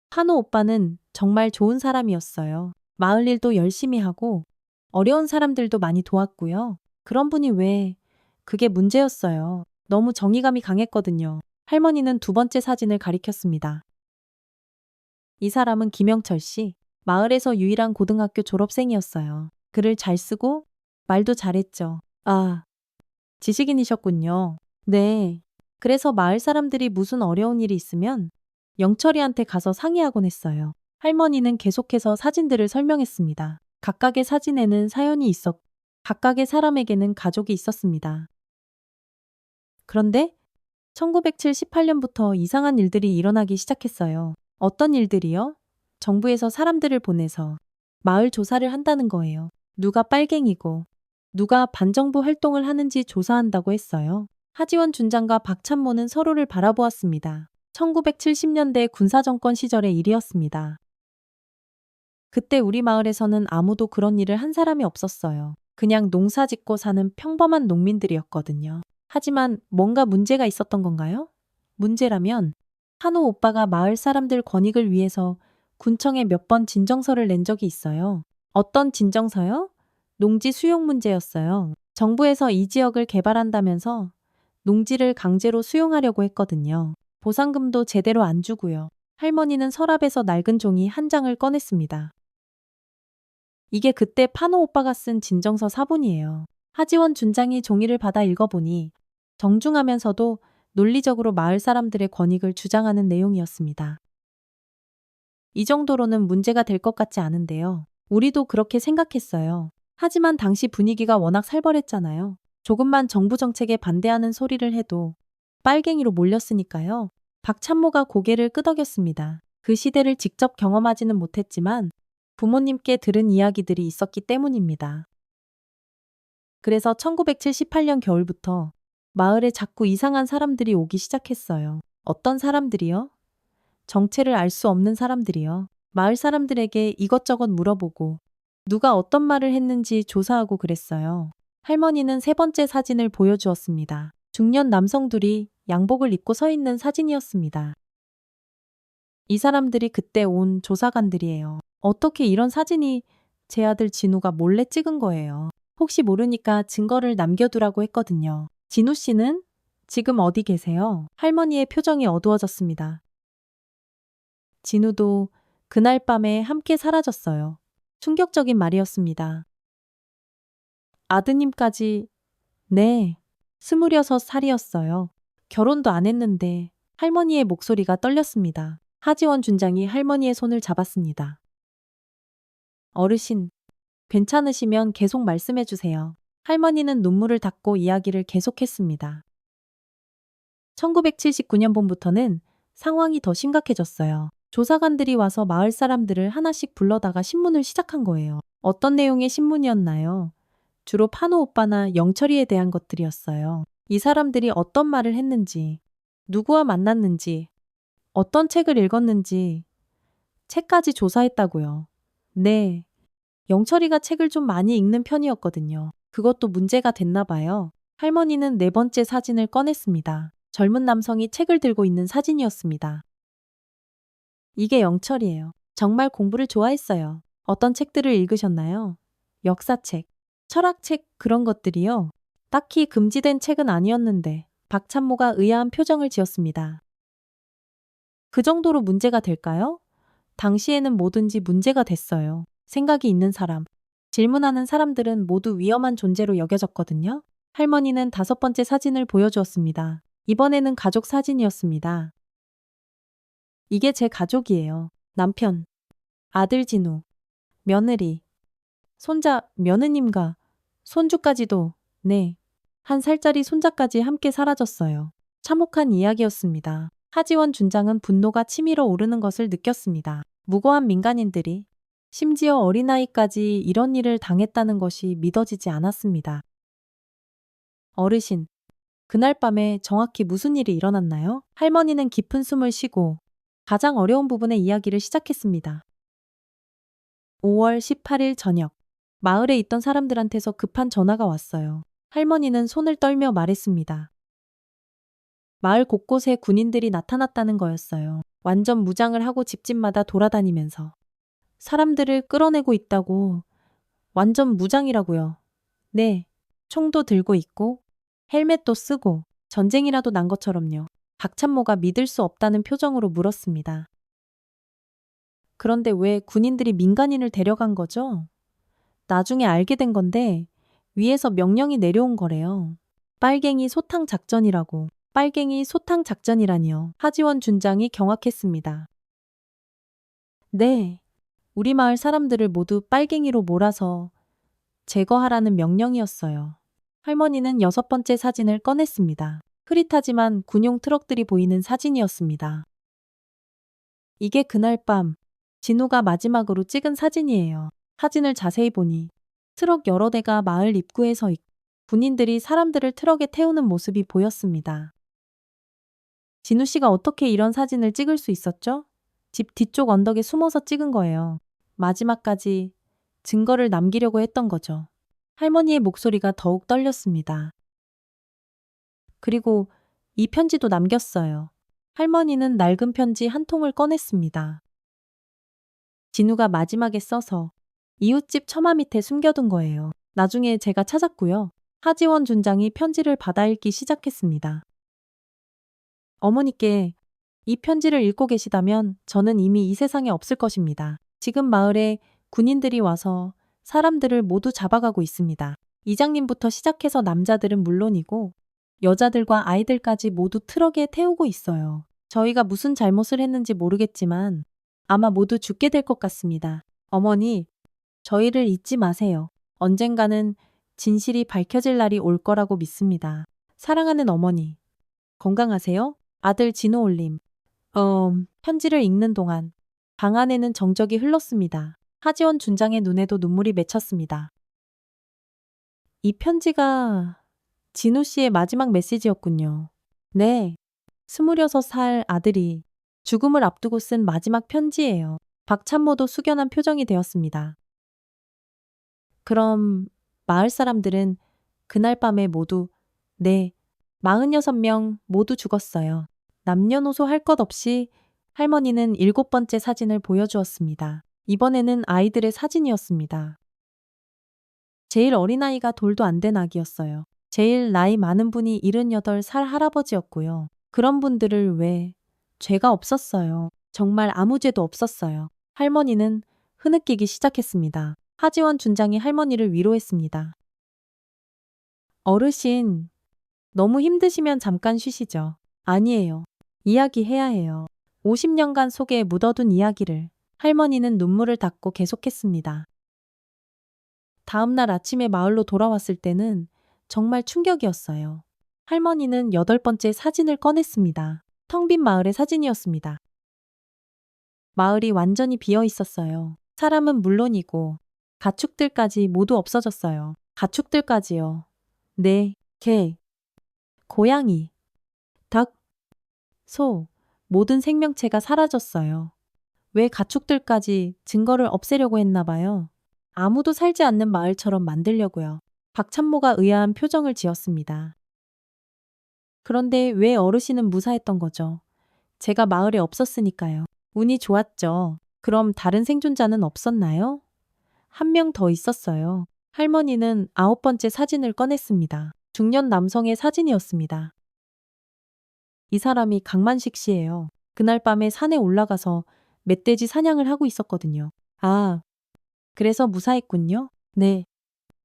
판호 오빠는 정말 좋은 사람이었어요. 마을 일도 열심히 하고 어려운 사람들도 많이 도왔고요. 그런 분이 왜 그게 문제였어요. 너무 정의감이 강했거든요. 할머니는 두 번째 사진을 가리켰습니다. 이 사람은 김영철 씨. 마을에서 유일한 고등학교 졸업생이었어요. 글을 잘 쓰고 말도 잘했죠. 아, 지식인이셨군요. 네. 그래서 마을 사람들이 무슨 어려운 일이 있으면 영철이한테 가서 상의하곤 했어요. 할머니는 계속해서 사진들을 설명했습니다. 각각의 사진에는 사연이 있었고 각각의 사람에게는 가족이 있었습니다. 그런데 1978년부터 이상한 일들이 일어나기 시작했어요. 어떤 일들이요? 정부에서 사람들을 보내서 마을 조사를 한다는 거예요. 누가 빨갱이고 누가 반정부 활동을 하는지 조사한다고 했어요. 하지원 준장과 박찬모는 서로를 바라보았습니다. 1970년대 군사정권 시절의 일이었습니다. 그때 우리 마을에서는 아무도 그런 일을 한 사람이 없었어요. 그냥 농사 짓고 사는 평범한 농민들이었거든요. 하지만 뭔가 문제가 있었던 건가요? 문제라면 한호 오빠가 마을 사람들 권익을 위해서 군청에 몇 번 진정서를 낸 적이 있어요. 어떤 진정서요? 농지 수용 문제였어요. 정부에서 이 지역을 개발한다면서 농지를 강제로 수용하려고 했거든요. 보상금도 제대로 안 주고요. 할머니는 서랍에서 낡은 종이 한 장을 꺼냈습니다. 이게 그때 판호 오빠가 쓴 진정서 사본이에요. 하지원 준장이 종이를 받아 읽어보니 정중하면서도 논리적으로 마을 사람들의 권익을 주장하는 내용이었습니다. 이 정도로는 문제가 될 것 같지 않은데요. 우리도 그렇게 생각했어요. 하지만 당시 분위기가 워낙 살벌했잖아요. 조금만 정부 정책에 반대하는 소리를 해도 빨갱이로 몰렸으니까요. 박찬모가 고개를 끄덕였습니다. 그 시대를 직접 경험하지는 못했지만 부모님께 들은 이야기들이 있었기 때문입니다. 그래서 1978년 겨울부터 마을에 자꾸 이상한 사람들이 오기 시작했어요. 어떤 사람들이요? 정체를 알 수 없는 사람들이요. 마을 사람들에게 이것저것 물어보고 누가 어떤 말을 했는지 조사하고 그랬어요. 할머니는 세 번째 사진을 보여주었습니다. 중년 남성 둘이 양복을 입고 서 있는 사진이었습니다. 이 사람들이 그때 온 조사관들이에요. 어떻게 이런 사진이 제 아들 진우가 몰래 찍은 거예요. 혹시 모르니까 증거를 남겨두라고 했거든요. 진우 씨는 지금 어디 계세요? 할머니의 표정이 어두워졌습니다. 진우도 그날 밤에 함께 사라졌어요. 충격적인 말이었습니다. 아드님까지, 네, 26살이었어요. 결혼도 안 했는데 할머니의 목소리가 떨렸습니다. 하지원 준장이 할머니의 손을 잡았습니다. 어르신, 괜찮으시면 계속 말씀해 주세요. 할머니는 눈물을 닦고 이야기를 계속했습니다. 1979년봄부터는 상황이 더 심각해졌어요. 조사관들이 와서 마을 사람들을 하나씩 불러다가 신문을 시작한 거예요. 어떤 내용의 신문이었나요? 주로 판호 오빠나 영철이에 대한 것들이었어요. 이 사람들이 어떤 말을 했는지, 누구와 만났는지, 어떤 책을 읽었는지, 책까지 조사했다고요. 네. 영철이가 책을 좀 많이 읽는 편이었거든요. 그것도 문제가 됐나 봐요. 할머니는 네 번째 사진을 꺼냈습니다. 젊은 남성이 책을 들고 있는 사진이었습니다. 이게 영철이에요. 정말 공부를 좋아했어요. 어떤 책들을 읽으셨나요? 역사책, 철학책 그런 것들이요. 딱히 금지된 책은 아니었는데 박찬모가 의아한 표정을 지었습니다. 그 정도로 문제가 될까요? 당시에는 뭐든지 문제가 됐어요. 생각이 있는 사람, 질문하는 사람들은 모두 위험한 존재로 여겨졌거든요. 할머니는 다섯 번째 사진을 보여주었습니다. 이번에는 가족 사진이었습니다. 이게 제 가족이에요. 남편, 아들 진우, 며느리, 손자, 며느님과 손주까지도, 네. 1살짜리 손자까지 함께 사라졌어요. 참혹한 이야기였습니다. 하지원 준장은 분노가 치밀어 오르는 것을 느꼈습니다. 무고한 민간인들이, 심지어 어린아이까지 이런 일을 당했다는 것이 믿어지지 않았습니다. 어르신, 그날 밤에 정확히 무슨 일이 일어났나요? 할머니는 깊은 숨을 쉬고 가장 어려운 부분의 이야기를 시작했습니다. 5월 18일 저녁, 마을에 있던 사람들한테서 급한 전화가 왔어요. 할머니는 손을 떨며 말했습니다. 마을 곳곳에 군인들이 나타났다는 거였어요. 완전 무장을 하고 집집마다 돌아다니면서 사람들을 끌어내고 있다고. 완전 무장이라고요. 네, 총도 들고 있고 헬멧도 쓰고 전쟁이라도 난 것처럼요. 박찬모가 믿을 수 없다는 표정으로 물었습니다. 그런데 왜 군인들이 민간인을 데려간 거죠? 나중에 알게 된 건데 위에서 명령이 내려온 거래요. 빨갱이 소탕 작전이라고. 빨갱이 소탕 작전이라니요. 하지원 준장이 경악했습니다. 네, 우리 마을 사람들을 모두 빨갱이로 몰아서 제거하라는 명령이었어요. 할머니는 6번째 사진을 꺼냈습니다. 흐릿하지만 군용 트럭들이 보이는 사진이었습니다. 이게 그날 밤 진우가 마지막으로 찍은 사진이에요. 사진을 자세히 보니 트럭 여러 대가 마을 입구에 서 있고 군인들이 사람들을 트럭에 태우는 모습이 보였습니다. 진우 씨가 어떻게 이런 사진을 찍을 수 있었죠? 집 뒤쪽 언덕에 숨어서 찍은 거예요. 마지막까지 증거를 남기려고 했던 거죠. 할머니의 목소리가 더욱 떨렸습니다. 그리고 이 편지도 남겼어요. 할머니는 낡은 편지 한 통을 꺼냈습니다. 진우가 마지막에 써서 이웃집 처마 밑에 숨겨둔 거예요. 나중에 제가 찾았고요. 하지원 준장이 편지를 받아 읽기 시작했습니다. 어머니께 이 편지를 읽고 계시다면 저는 이미 이 세상에 없을 것입니다. 지금 마을에 군인들이 와서 사람들을 모두 잡아가고 있습니다. 이장님부터 시작해서 남자들은 물론이고 여자들과 아이들까지 모두 트럭에 태우고 있어요. 저희가 무슨 잘못을 했는지 모르겠지만 아마 모두 죽게 될 것 같습니다. 어머니, 저희를 잊지 마세요. 언젠가는 진실이 밝혀질 날이 올 거라고 믿습니다. 사랑하는 어머니, 건강하세요? 아들 진호 올림. 편지를 읽는 동안 방 안에는 정적이 흘렀습니다. 하지원 준장의 눈에도 눈물이 맺혔습니다. 이 편지가 진우 씨의 마지막 메시지였군요. 네, 26살 아들이 죽음을 앞두고 쓴 마지막 편지예요. 박찬모도 숙연한 표정이 되었습니다. 그럼 마을 사람들은 그날 밤에 모두, 네, 46명 모두 죽었어요. 남녀노소 할 것 없이 할머니는 7번째 사진을 보여주었습니다. 이번에는 아이들의 사진이었습니다. 제일 어린아이가 돌도 안 된 아기였어요. 제일 나이 많은 분이 78살 할아버지였고요. 그런 분들을 왜 죄가 없었어요. 정말 아무 죄도 없었어요. 할머니는 흐느끼기 시작했습니다. 하지원 준장이 할머니를 위로했습니다. 어르신, 너무 힘드시면 잠깐 쉬시죠. 아니에요. 이야기해야 해요. 50년간 속에 묻어둔 이야기를. 할머니는 눈물을 닦고 계속했습니다. 다음 날 아침에 마을로 돌아왔을 때는 정말 충격이었어요. 할머니는 8번째 사진을 꺼냈습니다. 텅 빈 마을의 사진이었습니다. 마을이 완전히 비어 있었어요. 사람은 물론이고 가축들까지 모두 없어졌어요. 가축들까지요. 네, 개, 고양이, 닭, 소, 모든 생명체가 사라졌어요. 왜 가축들까지 증거를 없애려고 했나 봐요. 아무도 살지 않는 마을처럼 만들려고요. 박찬모가 의아한 표정을 지었습니다. 그런데 왜 어르신은 무사했던 거죠? 제가 마을에 없었으니까요. 운이 좋았죠. 그럼 다른 생존자는 없었나요? 한 명 더 있었어요. 할머니는 9번째 사진을 꺼냈습니다. 중년 남성의 사진이었습니다. 이 사람이 강만식 씨예요. 그날 밤에 산에 올라가서 멧돼지 사냥을 하고 있었거든요. 아, 그래서 무사했군요. 네.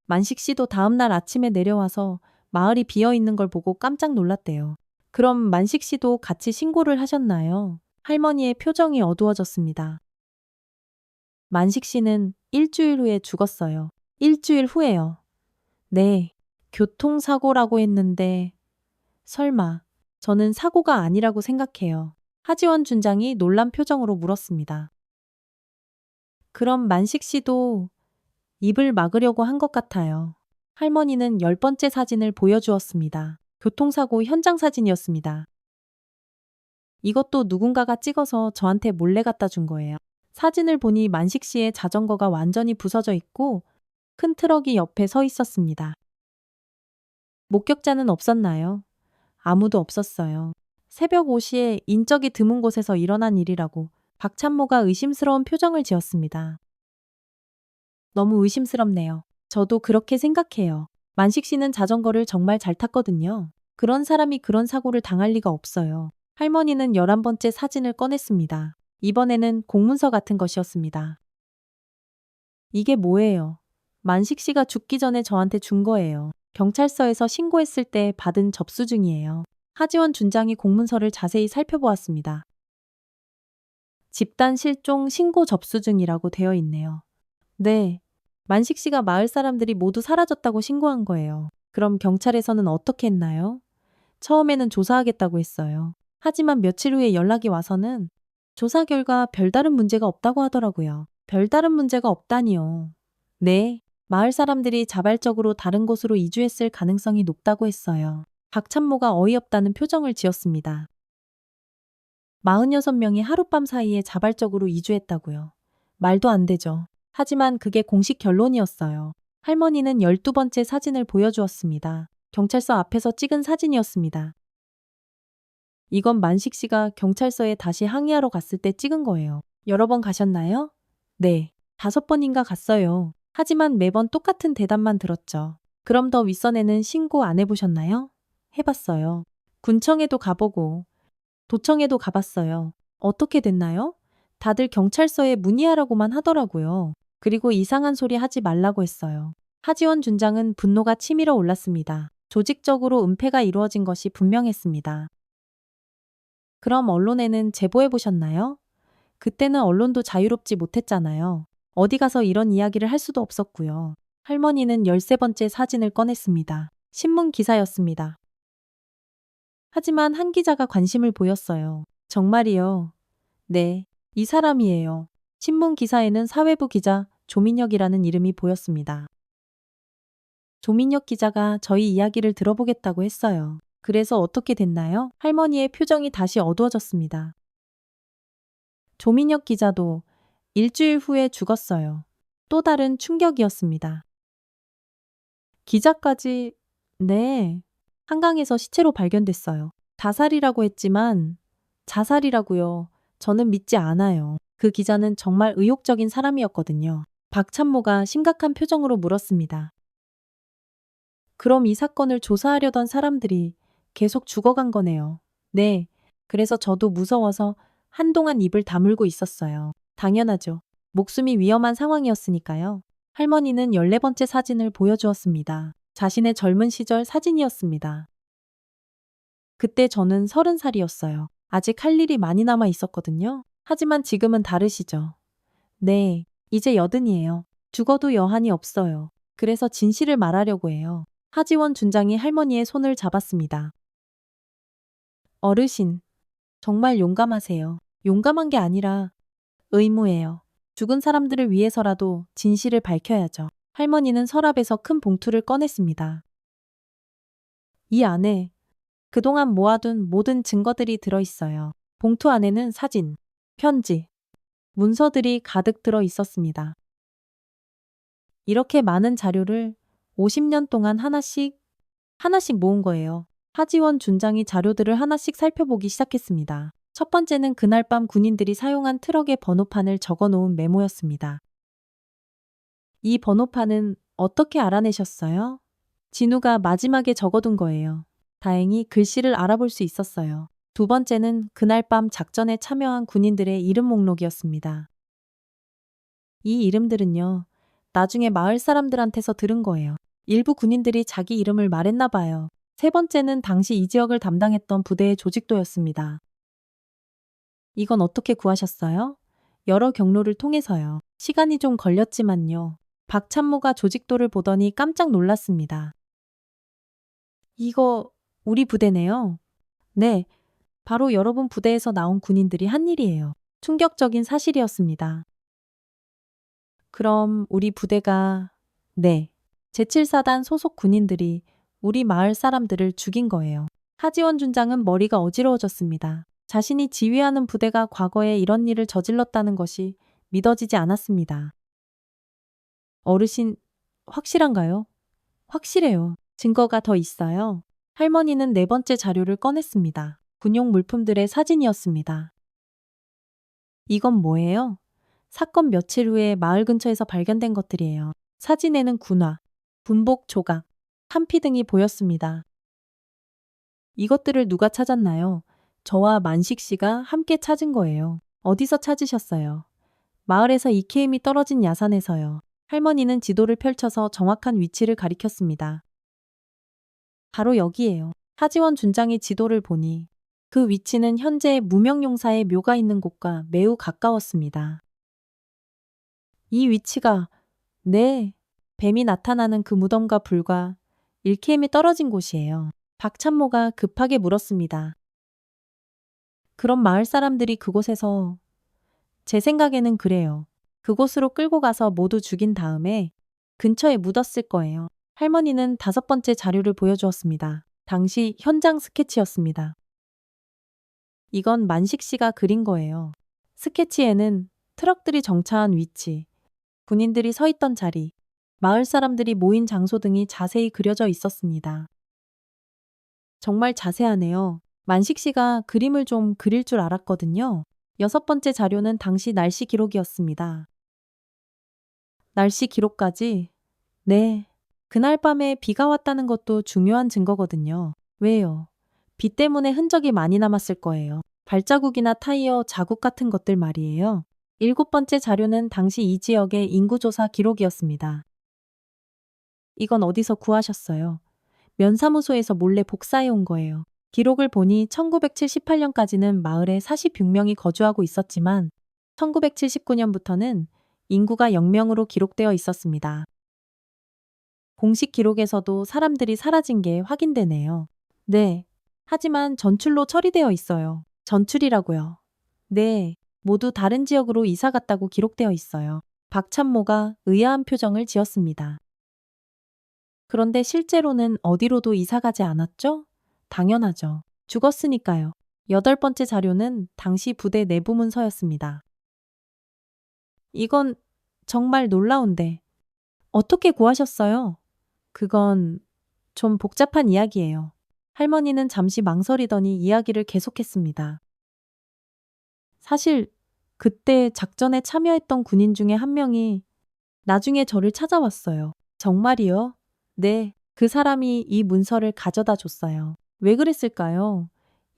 만식 씨도 다음날 아침에 내려와서 마을이 비어 있는 걸 보고 깜짝 놀랐대요. 그럼 만식 씨도 같이 신고를 하셨나요? 할머니의 표정이 어두워졌습니다. 만식 씨는 일주일 후에 죽었어요. 일주일 후에요. 네. 교통사고라고 했는데 설마 저는 사고가 아니라고 생각해요. 하지원 준장이 놀란 표정으로 물었습니다. 그럼 만식 씨도 입을 막으려고 한 것 같아요. 할머니는 10번째 사진을 보여주었습니다. 교통사고 현장 사진이었습니다. 이것도 누군가가 찍어서 저한테 몰래 갖다 준 거예요. 사진을 보니 만식 씨의 자전거가 완전히 부서져 있고 큰 트럭이 옆에 서 있었습니다. 목격자는 없었나요? 아무도 없었어요. 새벽 5시에 인적이 드문 곳에서 일어난 일이라고 박찬모가 의심스러운 표정을 지었습니다. 너무 의심스럽네요. 저도 그렇게 생각해요. 만식 씨는 자전거를 정말 잘 탔거든요. 그런 사람이 그런 사고를 당할 리가 없어요. 할머니는 11번째 사진을 꺼냈습니다. 이번에는 공문서 같은 것이었습니다. 이게 뭐예요? 만식 씨가 죽기 전에 저한테 준 거예요. 경찰서에서 신고했을 때 받은 접수증이에요. 하지원 준장이 공문서를 자세히 살펴보았습니다. 집단 실종 신고 접수증이라고 되어 있네요. 네. 만식 씨가 마을 사람들이 모두 사라졌다고 신고한 거예요. 그럼 경찰에서는 어떻게 했나요? 처음에는 조사하겠다고 했어요. 하지만 며칠 후에 연락이 와서는 조사 결과 별다른 문제가 없다고 하더라고요. 별다른 문제가 없다니요. 네. 마을 사람들이 자발적으로 다른 곳으로 이주했을 가능성이 높다고 했어요. 박찬모가 어이없다는 표정을 지었습니다. 46명이 하룻밤 사이에 자발적으로 이주했다고요. 말도 안 되죠. 하지만 그게 공식 결론이었어요. 할머니는 12번째 사진을 보여주었습니다. 경찰서 앞에서 찍은 사진이었습니다. 이건 만식 씨가 경찰서에 다시 항의하러 갔을 때 찍은 거예요. 여러 번 가셨나요? 네. 5번인가 갔어요. 하지만 매번 똑같은 대답만 들었죠. 그럼 더 윗선에는 신고 안 해보셨나요? 해봤어요. 군청에도 가보고 도청에도 가봤어요. 어떻게 됐나요? 다들 경찰서에 문의하라고만 하더라고요. 그리고 이상한 소리 하지 말라고 했어요. 하지원 준장은 분노가 치밀어 올랐습니다. 조직적으로 은폐가 이루어진 것이 분명했습니다. 그럼 언론에는 제보해 보셨나요? 그때는 언론도 자유롭지 못했잖아요. 어디 가서 이런 이야기를 할 수도 없었고요. 할머니는 13번째 사진을 꺼냈습니다. 신문 기사였습니다. 하지만 한 기자가 관심을 보였어요. 정말이요? 네, 이 사람이에요. 신문 기사에는 사회부 기자 조민혁이라는 이름이 보였습니다. 조민혁 기자가 저희 이야기를 들어보겠다고 했어요. 그래서 어떻게 됐나요? 할머니의 표정이 다시 어두워졌습니다. 조민혁 기자도 일주일 후에 죽었어요. 또 다른 충격이었습니다. 기자까지, 네. 한강에서 시체로 발견됐어요. 자살이라고 했지만 자살이라고요. 저는 믿지 않아요. 그 기자는 정말 의욕적인 사람이었거든요. 박찬모가 심각한 표정으로 물었습니다. 그럼 이 사건을 조사하려던 사람들이 계속 죽어간 거네요. 네. 그래서 저도 무서워서 한동안 입을 다물고 있었어요. 당연하죠. 목숨이 위험한 상황이었으니까요. 할머니는 14번째 사진을 보여주었습니다. 자신의 젊은 시절 사진이었습니다. 그때 저는 30살이었어요. 아직 할 일이 많이 남아 있었거든요. 하지만 지금은 다르시죠. 네, 이제 80이에요. 죽어도 여한이 없어요. 그래서 진실을 말하려고 해요. 하지원 준장이 할머니의 손을 잡았습니다. 어르신, 정말 용감하세요. 용감한 게 아니라 의무예요. 죽은 사람들을 위해서라도 진실을 밝혀야죠. 할머니는 서랍에서 큰 봉투를 꺼냈습니다. 이 안에 그동안 모아둔 모든 증거들이 들어있어요. 봉투 안에는 사진, 편지, 문서들이 가득 들어 있었습니다. 이렇게 많은 자료를 50년 동안 하나씩 모은 거예요. 하지원 준장이 자료들을 하나씩 살펴보기 시작했습니다. 첫 번째는 그날 밤 군인들이 사용한 트럭의 번호판을 적어 놓은 메모였습니다. 이 번호판은 어떻게 알아내셨어요? 진우가 마지막에 적어둔 거예요. 다행히 글씨를 알아볼 수 있었어요. 두 번째는 그날 밤 작전에 참여한 군인들의 이름 목록이었습니다. 이 이름들은요, 나중에 마을 사람들한테서 들은 거예요. 일부 군인들이 자기 이름을 말했나 봐요. 세 번째는 당시 이 지역을 담당했던 부대의 조직도였습니다. 이건 어떻게 구하셨어요? 여러 경로를 통해서요. 시간이 좀 걸렸지만요. 박 참모가 조직도를 보더니 깜짝 놀랐습니다. 이거 우리 부대네요. 네, 바로 여러분 부대에서 나온 군인들이 한 일이에요. 충격적인 사실이었습니다. 그럼 우리 부대가 네, 제7사단 소속 군인들이 우리 마을 사람들을 죽인 거예요. 하지원 준장은 머리가 어지러워졌습니다. 자신이 지휘하는 부대가 과거에 이런 일을 저질렀다는 것이 믿어지지 않았습니다. 어르신, 확실한가요? 확실해요. 증거가 더 있어요. 할머니는 네 번째 자료를 꺼냈습니다. 군용 물품들의 사진이었습니다. 이건 뭐예요? 사건 며칠 후에 마을 근처에서 발견된 것들이에요. 사진에는 군화, 군복 조각, 한피 등이 보였습니다. 이것들을 누가 찾았나요? 저와 만식 씨가 함께 찾은 거예요. 어디서 찾으셨어요? 마을에서 EKM이 떨어진 야산에서요. 할머니는 지도를 펼쳐서 정확한 위치를 가리켰습니다. 바로 여기예요. 하지원 준장이 지도를 보니 그 위치는 현재 무명용사의 묘가 있는 곳과 매우 가까웠습니다. 이 위치가 네, 뱀이 나타나는 그 무덤과 불과 1km이 떨어진 곳이에요. 박 참모가 급하게 물었습니다. 그럼 마을 사람들이 그곳에서 제 생각에는 그래요. 그곳으로 끌고 가서 모두 죽인 다음에 근처에 묻었을 거예요. 할머니는 5번째 자료를 보여주었습니다. 당시 현장 스케치였습니다. 이건 만식 씨가 그린 거예요. 스케치에는 트럭들이 정차한 위치, 군인들이 서 있던 자리, 마을 사람들이 모인 장소 등이 자세히 그려져 있었습니다. 정말 자세하네요. 만식 씨가 그림을 좀 그릴 줄 알았거든요. 6번째 자료는 당시 날씨 기록이었습니다. 날씨 기록까지? 네. 그날 밤에 비가 왔다는 것도 중요한 증거거든요. 왜요? 비 때문에 흔적이 많이 남았을 거예요. 발자국이나 타이어 자국 같은 것들 말이에요. 7번째 자료는 당시 이 지역의 인구조사 기록이었습니다. 이건 어디서 구하셨어요? 면사무소에서 몰래 복사해 온 거예요. 기록을 보니 1978년까지는 마을에 46명이 거주하고 있었지만 1979년부터는 인구가 0명으로 기록되어 있었습니다. 공식 기록에서도 사람들이 사라진 게 확인되네요. 네. 하지만 전출로 처리되어 있어요. 전출이라고요. 네. 모두 다른 지역으로 이사 갔다고 기록되어 있어요. 박 참모가 의아한 표정을 지었습니다. 그런데 실제로는 어디로도 이사 가지 않았죠? 당연하죠. 죽었으니까요. 8번째 자료는 당시 부대 내부 문서였습니다. 이건 정말 놀라운데 어떻게 구하셨어요? 그건 좀 복잡한 이야기예요. 할머니는 잠시 망설이더니 이야기를 계속했습니다. 사실 그때 작전에 참여했던 군인 중에 한 명이 나중에 저를 찾아왔어요. 정말이요? 네, 그 사람이 이 문서를 가져다 줬어요. 왜 그랬을까요?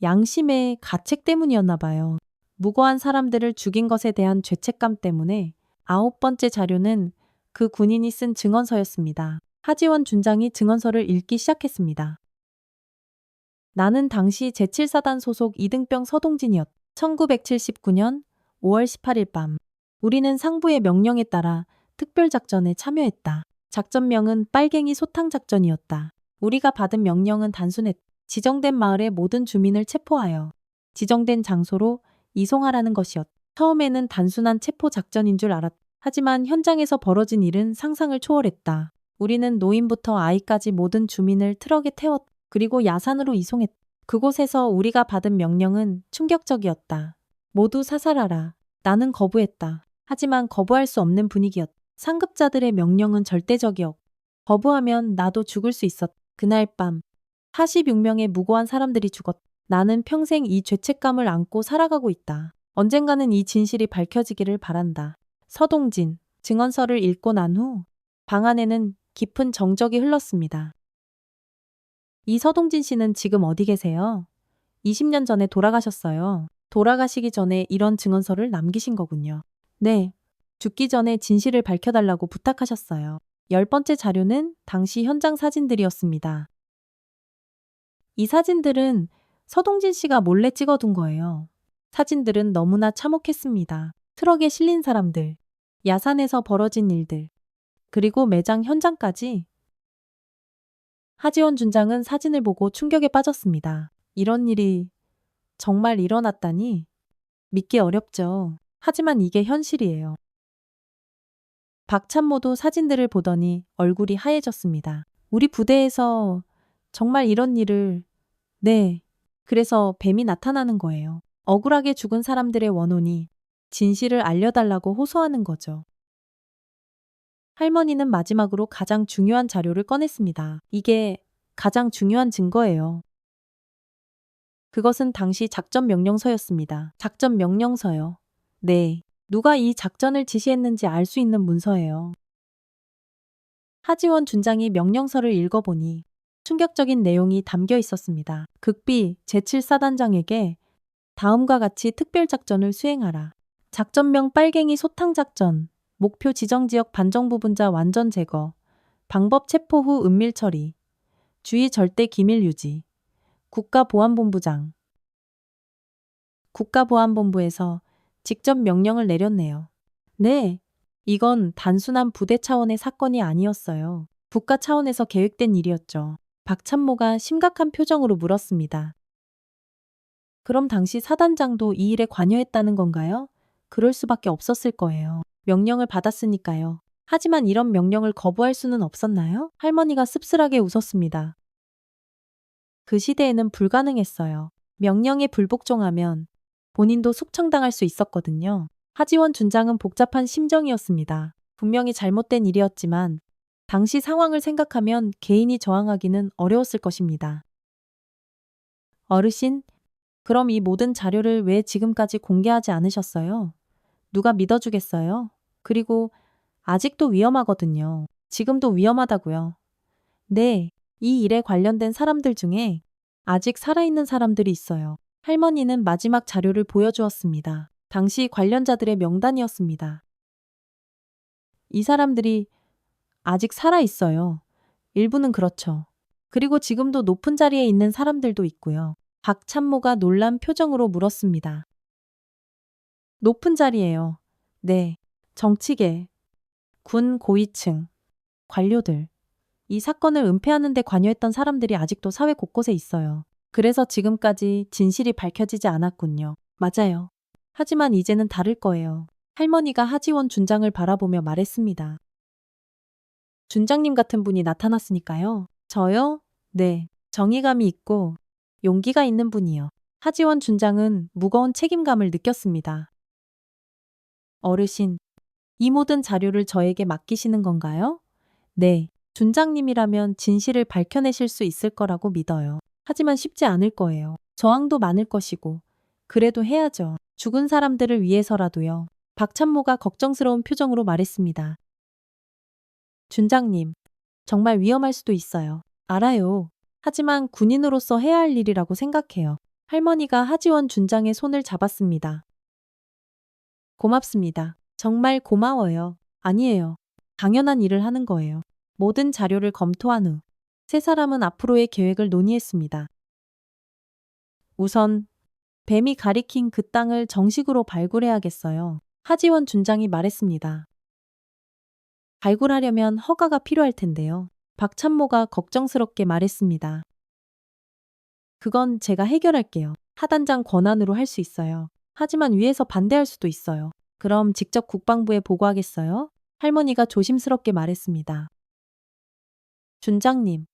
양심의 가책 때문이었나 봐요. 무고한 사람들을 죽인 것에 대한 죄책감 때문에 9번째 자료는 그 군인이 쓴 증언서였습니다. 하지원 준장이 증언서를 읽기 시작했습니다. 나는 당시 제7사단 소속 이등병 서동진이었다. 1979년 5월 18일 밤. 우리는 상부의 명령에 따라 특별작전에 참여했다. 작전명은 빨갱이 소탕작전이었다. 우리가 받은 명령은 단순했다. 지정된 마을의 모든 주민을 체포하여 지정된 장소로 이송하라는 것이었다. 처음에는 단순한 체포 작전인 줄 알았다. 하지만 현장에서 벌어진 일은 상상을 초월했다. 우리는 노인부터 아이까지 모든 주민을 트럭에 태웠다. 그리고 야산으로 이송했다. 그곳에서 우리가 받은 명령은 충격적이었다. 모두 사살하라. 나는 거부했다. 하지만 거부할 수 없는 분위기였다. 상급자들의 명령은 절대적이었고 거부하면 나도 죽을 수 있었다. 그날 밤 46명의 무고한 사람들이 죽었다. 나는 평생 이 죄책감을 안고 살아가고 있다. 언젠가는 이 진실이 밝혀지기를 바란다. 서동진, 증언서를 읽고 난 후 방 안에는 깊은 정적이 흘렀습니다. 이 서동진 씨는 지금 어디 계세요? 20년 전에 돌아가셨어요. 돌아가시기 전에 이런 증언서를 남기신 거군요. 네. 죽기 전에 진실을 밝혀달라고 부탁하셨어요. 10번째 자료는 당시 현장 사진들이었습니다. 이 사진들은 서동진 씨가 몰래 찍어둔 거예요. 사진들은 너무나 참혹했습니다. 트럭에 실린 사람들, 야산에서 벌어진 일들, 그리고 매장 현장까지. 하지원 준장은 사진을 보고 충격에 빠졌습니다. 이런 일이 정말 일어났다니 믿기 어렵죠. 하지만 이게 현실이에요. 박찬모도 사진들을 보더니 얼굴이 하얘졌습니다. 우리 부대에서 정말 이런 일을, 네. 그래서 뱀이 나타나는 거예요. 억울하게 죽은 사람들의 원혼이 진실을 알려달라고 호소하는 거죠. 할머니는 마지막으로 가장 중요한 자료를 꺼냈습니다. 이게 가장 중요한 증거예요. 그것은 당시 작전 명령서였습니다. 작전 명령서요. 네. 누가 이 작전을 지시했는지 알 수 있는 문서예요. 하지원 준장이 명령서를 읽어보니 충격적인 내용이 담겨 있었습니다. 극비 제7사단장에게 다음과 같이 특별작전을 수행하라. 작전명 빨갱이 소탕작전, 목표 지정지역 반정부분자 완전 제거, 방법 체포 후 은밀 처리, 주의 절대 기밀 유지, 국가보안본부장. 국가보안본부에서 직접 명령을 내렸네요. 네, 이건 단순한 부대 차원의 사건이 아니었어요. 국가 차원에서 계획된 일이었죠. 박찬모가 심각한 표정으로 물었습니다. 그럼 당시 사단장도 이 일에 관여했다는 건가요? 그럴 수밖에 없었을 거예요. 명령을 받았으니까요. 하지만 이런 명령을 거부할 수는 없었나요? 할머니가 씁쓸하게 웃었습니다. 그 시대에는 불가능했어요. 명령에 불복종하면 본인도 숙청당할 수 있었거든요. 하지원 준장은 복잡한 심정이었습니다. 분명히 잘못된 일이었지만 당시 상황을 생각하면 개인이 저항하기는 어려웠을 것입니다. 어르신, 그럼 이 모든 자료를 왜 지금까지 공개하지 않으셨어요? 누가 믿어주겠어요? 그리고 아직도 위험하거든요. 지금도 위험하다고요. 네, 이 일에 관련된 사람들 중에 아직 살아있는 사람들이 있어요. 할머니는 마지막 자료를 보여주었습니다. 당시 관련자들의 명단이었습니다. 이 사람들이 아직 살아있어요. 일부는 그렇죠. 그리고 지금도 높은 자리에 있는 사람들도 있고요. 박찬모가 놀란 표정으로 물었습니다. 높은 자리예요. 네. 정치계, 군 고위층, 관료들. 이 사건을 은폐하는 데 관여했던 사람들이 아직도 사회 곳곳에 있어요. 그래서 지금까지 진실이 밝혀지지 않았군요. 맞아요. 하지만 이제는 다를 거예요. 할머니가 하지원 준장을 바라보며 말했습니다. 준장님 같은 분이 나타났으니까요. 저요? 네. 정의감이 있고 용기가 있는 분이요. 하지원 준장은 무거운 책임감을 느꼈습니다. 어르신, 이 모든 자료를 저에게 맡기시는 건가요? 네. 준장님이라면 진실을 밝혀내실 수 있을 거라고 믿어요. 하지만 쉽지 않을 거예요. 저항도 많을 것이고. 그래도 해야죠. 죽은 사람들을 위해서라도요. 박찬모가 걱정스러운 표정으로 말했습니다. 준장님, 정말 위험할 수도 있어요. 알아요. 하지만 군인으로서 해야 할 일이라고 생각해요. 할머니가 하지원 준장의 손을 잡았습니다. 고맙습니다. 정말 고마워요. 아니에요. 당연한 일을 하는 거예요. 모든 자료를 검토한 후 세 사람은 앞으로의 계획을 논의했습니다. 우선 뱀이 가리킨 그 땅을 정식으로 발굴해야겠어요. 하지원 준장이 말했습니다. 발굴하려면 허가가 필요할 텐데요. 박찬모가 걱정스럽게 말했습니다. 그건 제가 해결할게요. 하단장 권한으로 할 수 있어요. 하지만 위에서 반대할 수도 있어요. 그럼 직접 국방부에 보고하겠어요? 할머니가 조심스럽게 말했습니다. 준장님,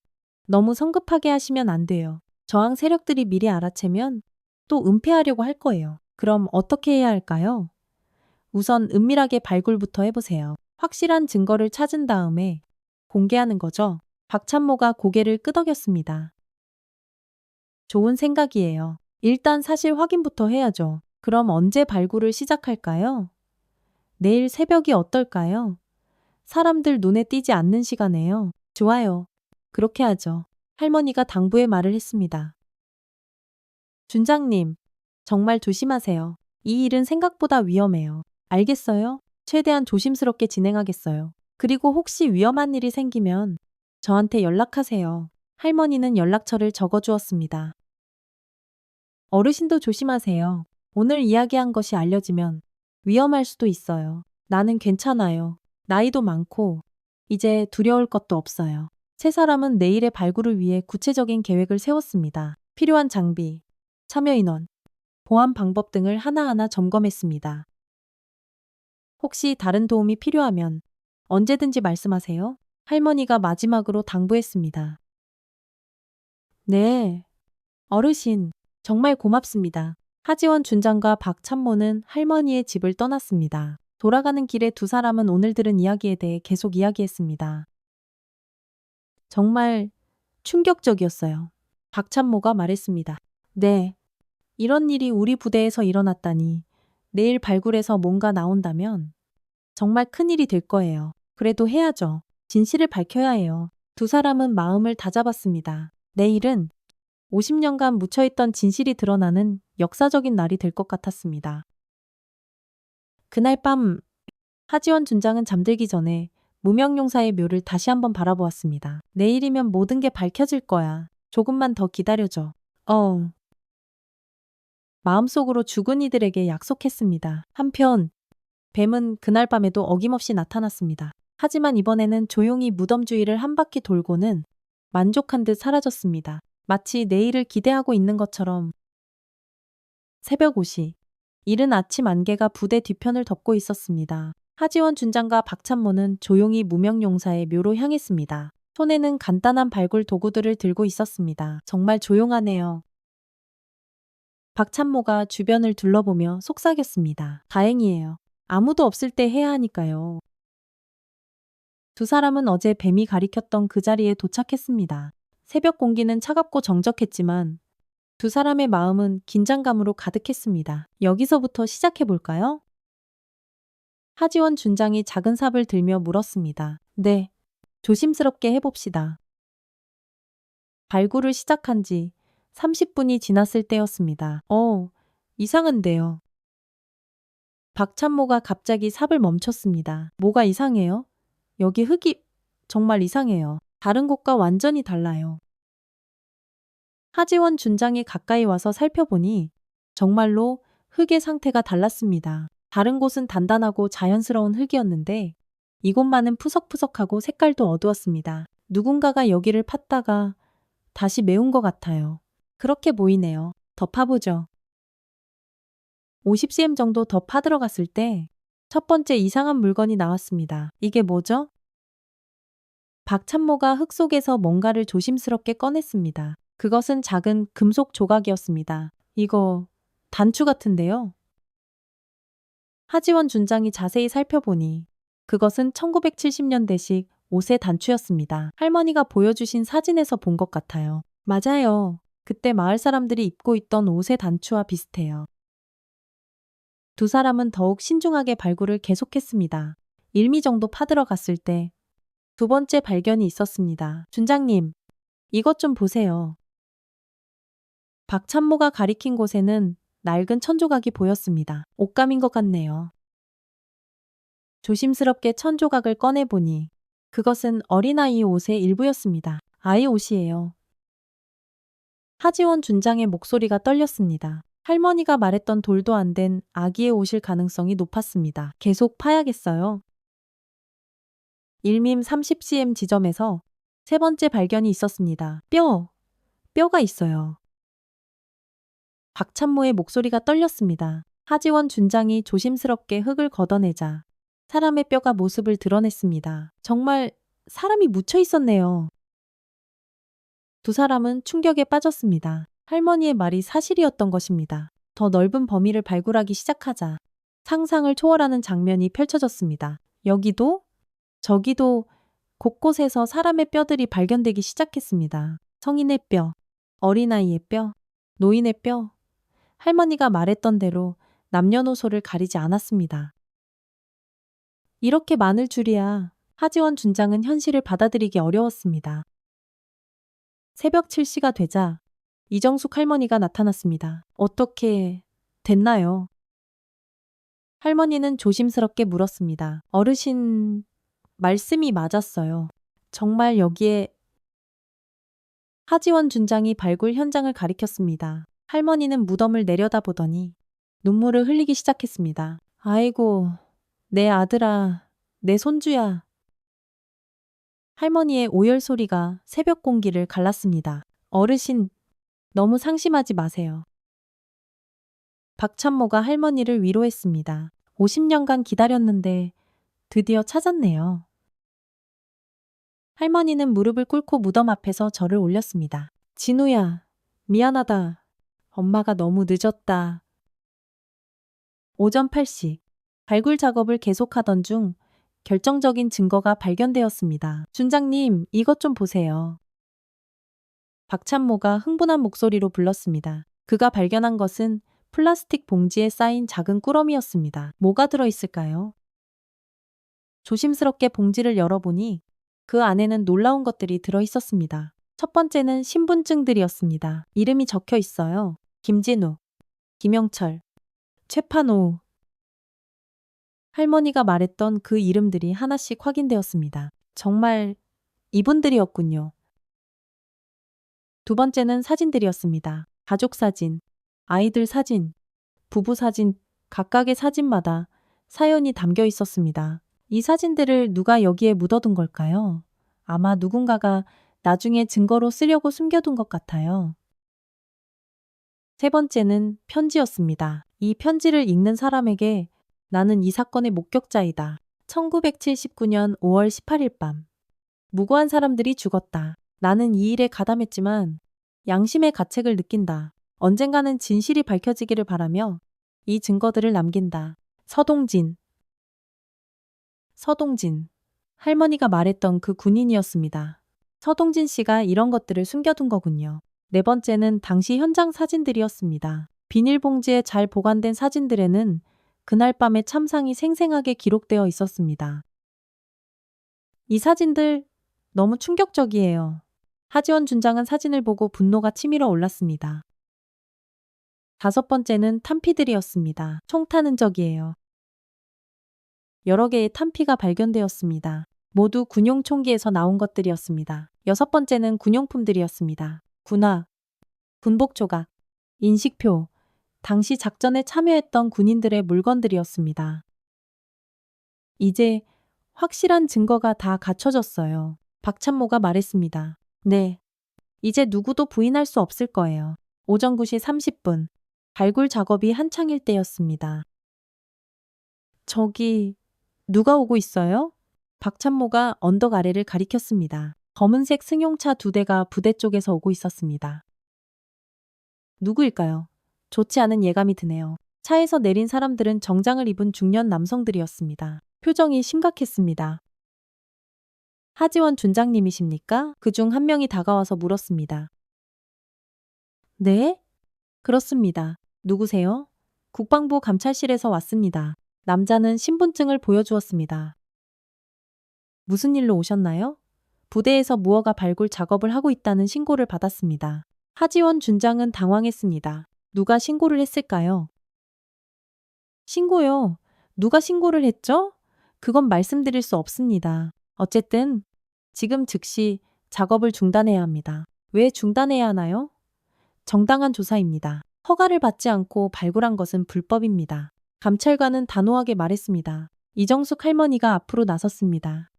너무 성급하게 하시면 안 돼요. 저항 세력들이 미리 알아채면 또 은폐하려고 할 거예요. 그럼 어떻게 해야 할까요? 우선 은밀하게 발굴부터 해보세요. 확실한 증거를 찾은 다음에 공개하는 거죠. 박찬모가 고개를 끄덕였습니다. 좋은 생각이에요. 일단 사실 확인부터 해야죠. 그럼 언제 발굴을 시작할까요? 내일 새벽이 어떨까요? 사람들 눈에 띄지 않는 시간에요. 좋아요. 그렇게 하죠. 할머니가 당부의 말을 했습니다. 준장님, 정말 조심하세요. 이 일은 생각보다 위험해요. 알겠어요? 최대한 조심스럽게 진행하겠어요. 그리고 혹시 위험한 일이 생기면 저한테 연락하세요. 할머니는 연락처를 적어주었습니다. 어르신도 조심하세요. 오늘 이야기한 것이 알려지면 위험할 수도 있어요. 나는 괜찮아요. 나이도 많고 이제 두려울 것도 없어요. 세 사람은 내일의 발굴을 위해 구체적인 계획을 세웠습니다. 필요한 장비, 참여 인원, 보안 방법 등을 하나하나 점검했습니다. 혹시 다른 도움이 필요하면 언제든지 말씀하세요. 할머니가 마지막으로 당부했습니다. 네, 어르신, 정말 고맙습니다. 하지원 준장과 박찬모는 할머니의 집을 떠났습니다. 돌아가는 길에 두 사람은 오늘 들은 이야기에 대해 계속 이야기했습니다. 정말 충격적이었어요. 박찬모가 말했습니다. 네, 이런 일이 우리 부대에서 일어났다니. 내일 발굴해서 뭔가 나온다면 정말 큰일이 될 거예요. 그래도 해야죠. 진실을 밝혀야 해요. 두 사람은 마음을 다잡았습니다. 내일은 50년간 묻혀있던 진실이 드러나는 역사적인 날이 될 것 같았습니다. 그날 밤 하지원 준장은 잠들기 전에 무명용사의 묘를 다시 한번 바라보았습니다. 내일이면 모든 게 밝혀질 거야. 조금만 더 기다려줘. 마음속으로 죽은 이들에게 약속했습니다. 한편 뱀은 그날 밤에도 어김없이 나타났습니다. 하지만 이번에는 조용히 무덤 주위를 한 바퀴 돌고는 만족한 듯 사라졌습니다. 마치 내일을 기대하고 있는 것처럼. 새벽 5시, 이른 아침 안개가 부대 뒤편을 덮고 있었습니다. 하지원 준장과 박찬모는 조용히 무명용사의 묘로 향했습니다. 손에는 간단한 발굴 도구들을 들고 있었습니다. 정말 조용하네요. 박찬모가 주변을 둘러보며 속삭였습니다. 다행이에요. 아무도 없을 때 해야 하니까요. 두 사람은 어제 뱀이 가리켰던 그 자리에 도착했습니다. 새벽 공기는 차갑고 정적했지만 두 사람의 마음은 긴장감으로 가득했습니다. 여기서부터 시작해볼까요? 하지원 준장이 작은 삽을 들며 물었습니다. 네, 조심스럽게 해봅시다. 발굴을 시작한 지 30분이 지났을 때였습니다. 이상한데요. 박찬모가 갑자기 삽을 멈췄습니다. 뭐가 이상해요? 여기 흙이 정말 이상해요. 다른 곳과 완전히 달라요. 하지원 준장이 가까이 와서 살펴보니 정말로 흙의 상태가 달랐습니다. 다른 곳은 단단하고 자연스러운 흙이었는데 이곳만은 푸석푸석하고 색깔도 어두웠습니다. 누군가가 여기를 팠다가 다시 메운 것 같아요. 그렇게 보이네요. 더 파보죠. 50cm 정도 더 파들어갔을 때 첫 번째 이상한 물건이 나왔습니다. 이게 뭐죠? 박찬모가 흙 속에서 뭔가를 조심스럽게 꺼냈습니다. 그것은 작은 금속 조각이었습니다. 이거 단추 같은데요? 하지원 준장이 자세히 살펴보니 그것은 1970년대식 옷의 단추였습니다. 할머니가 보여주신 사진에서 본 것 같아요. 맞아요. 그때 마을 사람들이 입고 있던 옷의 단추와 비슷해요. 두 사람은 더욱 신중하게 발굴을 계속했습니다. 1미 정도 파들어갔을 때 두 번째 발견이 있었습니다. 준장님, 이것 좀 보세요. 박찬모가 가리킨 곳에는 낡은 천조각이 보였습니다. 옷감인 것 같네요. 조심스럽게 천조각을 꺼내보니 그것은 어린아이 옷의 일부였습니다. 아이 옷이에요. 하지원 준장의 목소리가 떨렸습니다. 할머니가 말했던 돌도 안 된 아기의 옷일 가능성이 높았습니다. 계속 파야겠어요. 1밈 30cm 지점에서 세 번째 발견이 있었습니다. 뼈가 있어요. 박찬모의 목소리가 떨렸습니다. 하지원 준장이 조심스럽게 흙을 걷어내자 사람의 뼈가 모습을 드러냈습니다. 정말 사람이 묻혀 있었네요. 두 사람은 충격에 빠졌습니다. 할머니의 말이 사실이었던 것입니다. 더 넓은 범위를 발굴하기 시작하자 상상을 초월하는 장면이 펼쳐졌습니다. 여기도 저기도 곳곳에서 사람의 뼈들이 발견되기 시작했습니다. 성인의 뼈, 어린아이의 뼈, 노인의 뼈. 할머니가 말했던 대로 남녀노소를 가리지 않았습니다. 이렇게 많을 줄이야. 하지원 준장은 현실을 받아들이기 어려웠습니다. 새벽 7시가 되자 이정숙 할머니가 나타났습니다. 어떻게 됐나요? 할머니는 조심스럽게 물었습니다. 어르신, 말씀이 맞았어요. 정말 여기에 하지원 준장이 발굴 현장을 가리켰습니다. 할머니는 무덤을 내려다보더니 눈물을 흘리기 시작했습니다. 아이고, 내 아들아, 내 손주야. 할머니의 오열 소리가 새벽 공기를 갈랐습니다. 어르신, 너무 상심하지 마세요. 박찬모가 할머니를 위로했습니다. 50년간 기다렸는데 드디어 찾았네요. 할머니는 무릎을 꿇고 무덤 앞에서 절을 올렸습니다. 진우야, 미안하다. 엄마가 너무 늦었다. 오전 8시. 발굴 작업을 계속하던 중 결정적인 증거가 발견되었습니다. 준장님, 이것 좀 보세요. 박찬모가 흥분한 목소리로 불렀습니다. 그가 발견한 것은 플라스틱 봉지에 쌓인 작은 꾸러미였습니다. 뭐가 들어있을까요? 조심스럽게 봉지를 열어보니 그 안에는 놀라운 것들이 들어있었습니다. 첫 번째는 신분증들이었습니다. 이름이 적혀 있어요. 김진우, 김영철, 최판호. 할머니가 말했던 그 이름들이 하나씩 확인되었습니다. 정말 이분들이었군요. 두 번째는 사진들이었습니다. 가족 사진, 아이들 사진, 부부 사진, 각각의 사진마다 사연이 담겨 있었습니다. 이 사진들을 누가 여기에 묻어둔 걸까요? 아마 누군가가 나중에 증거로 쓰려고 숨겨둔 것 같아요. 세 번째는 편지였습니다. 이 편지를 읽는 사람에게 나는 이 사건의 목격자이다. 1979년 5월 18일 밤. 무고한 사람들이 죽었다. 나는 이 일에 가담했지만 양심의 가책을 느낀다. 언젠가는 진실이 밝혀지기를 바라며 이 증거들을 남긴다. 서동진. 서동진. 할머니가 말했던 그 군인이었습니다. 서동진 씨가 이런 것들을 숨겨둔 거군요. 네 번째는 당시 현장 사진들이었습니다. 비닐봉지에 잘 보관된 사진들에는 그날 밤의 참상이 생생하게 기록되어 있었습니다. 이 사진들 너무 충격적이에요. 하지원 준장은 사진을 보고 분노가 치밀어 올랐습니다. 다섯 번째는 탄피들이었습니다. 총 타는 적이에요. 여러 개의 탄피가 발견되었습니다. 모두 군용 총기에서 나온 것들이었습니다. 여섯 번째는 군용품들이었습니다. 군화, 군복 조각, 인식표, 당시 작전에 참여했던 군인들의 물건들이었습니다. 이제 확실한 증거가 다 갖춰졌어요. 박찬모가 말했습니다. 네. 이제 누구도 부인할 수 없을 거예요. 오전 9시 30분. 발굴 작업이 한창일 때였습니다. 저기, 누가 오고 있어요? 박찬모가 언덕 아래를 가리켰습니다. 검은색 승용차 2대가 부대 쪽에서 오고 있었습니다. 누구일까요? 좋지 않은 예감이 드네요. 차에서 내린 사람들은 정장을 입은 중년 남성들이었습니다. 표정이 심각했습니다. 하지원 준장님이십니까? 그중 한 명이 다가와서 물었습니다. 네? 그렇습니다. 누구세요? 국방부 감찰실에서 왔습니다. 남자는 신분증을 보여주었습니다. 무슨 일로 오셨나요? 부대에서 무허가 발굴 작업을 하고 있다는 신고를 받았습니다. 하지원 준장은 당황했습니다. 누가 신고를 했을까요? 신고요? 누가 신고를 했죠? 그건 말씀드릴 수 없습니다. 어쨌든 지금 즉시 작업을 중단해야 합니다. 왜 중단해야 하나요? 정당한 조사입니다. 허가를 받지 않고 발굴한 것은 불법입니다. 감찰관은 단호하게 말했습니다. 이정숙 할머니가 앞으로 나섰습니다.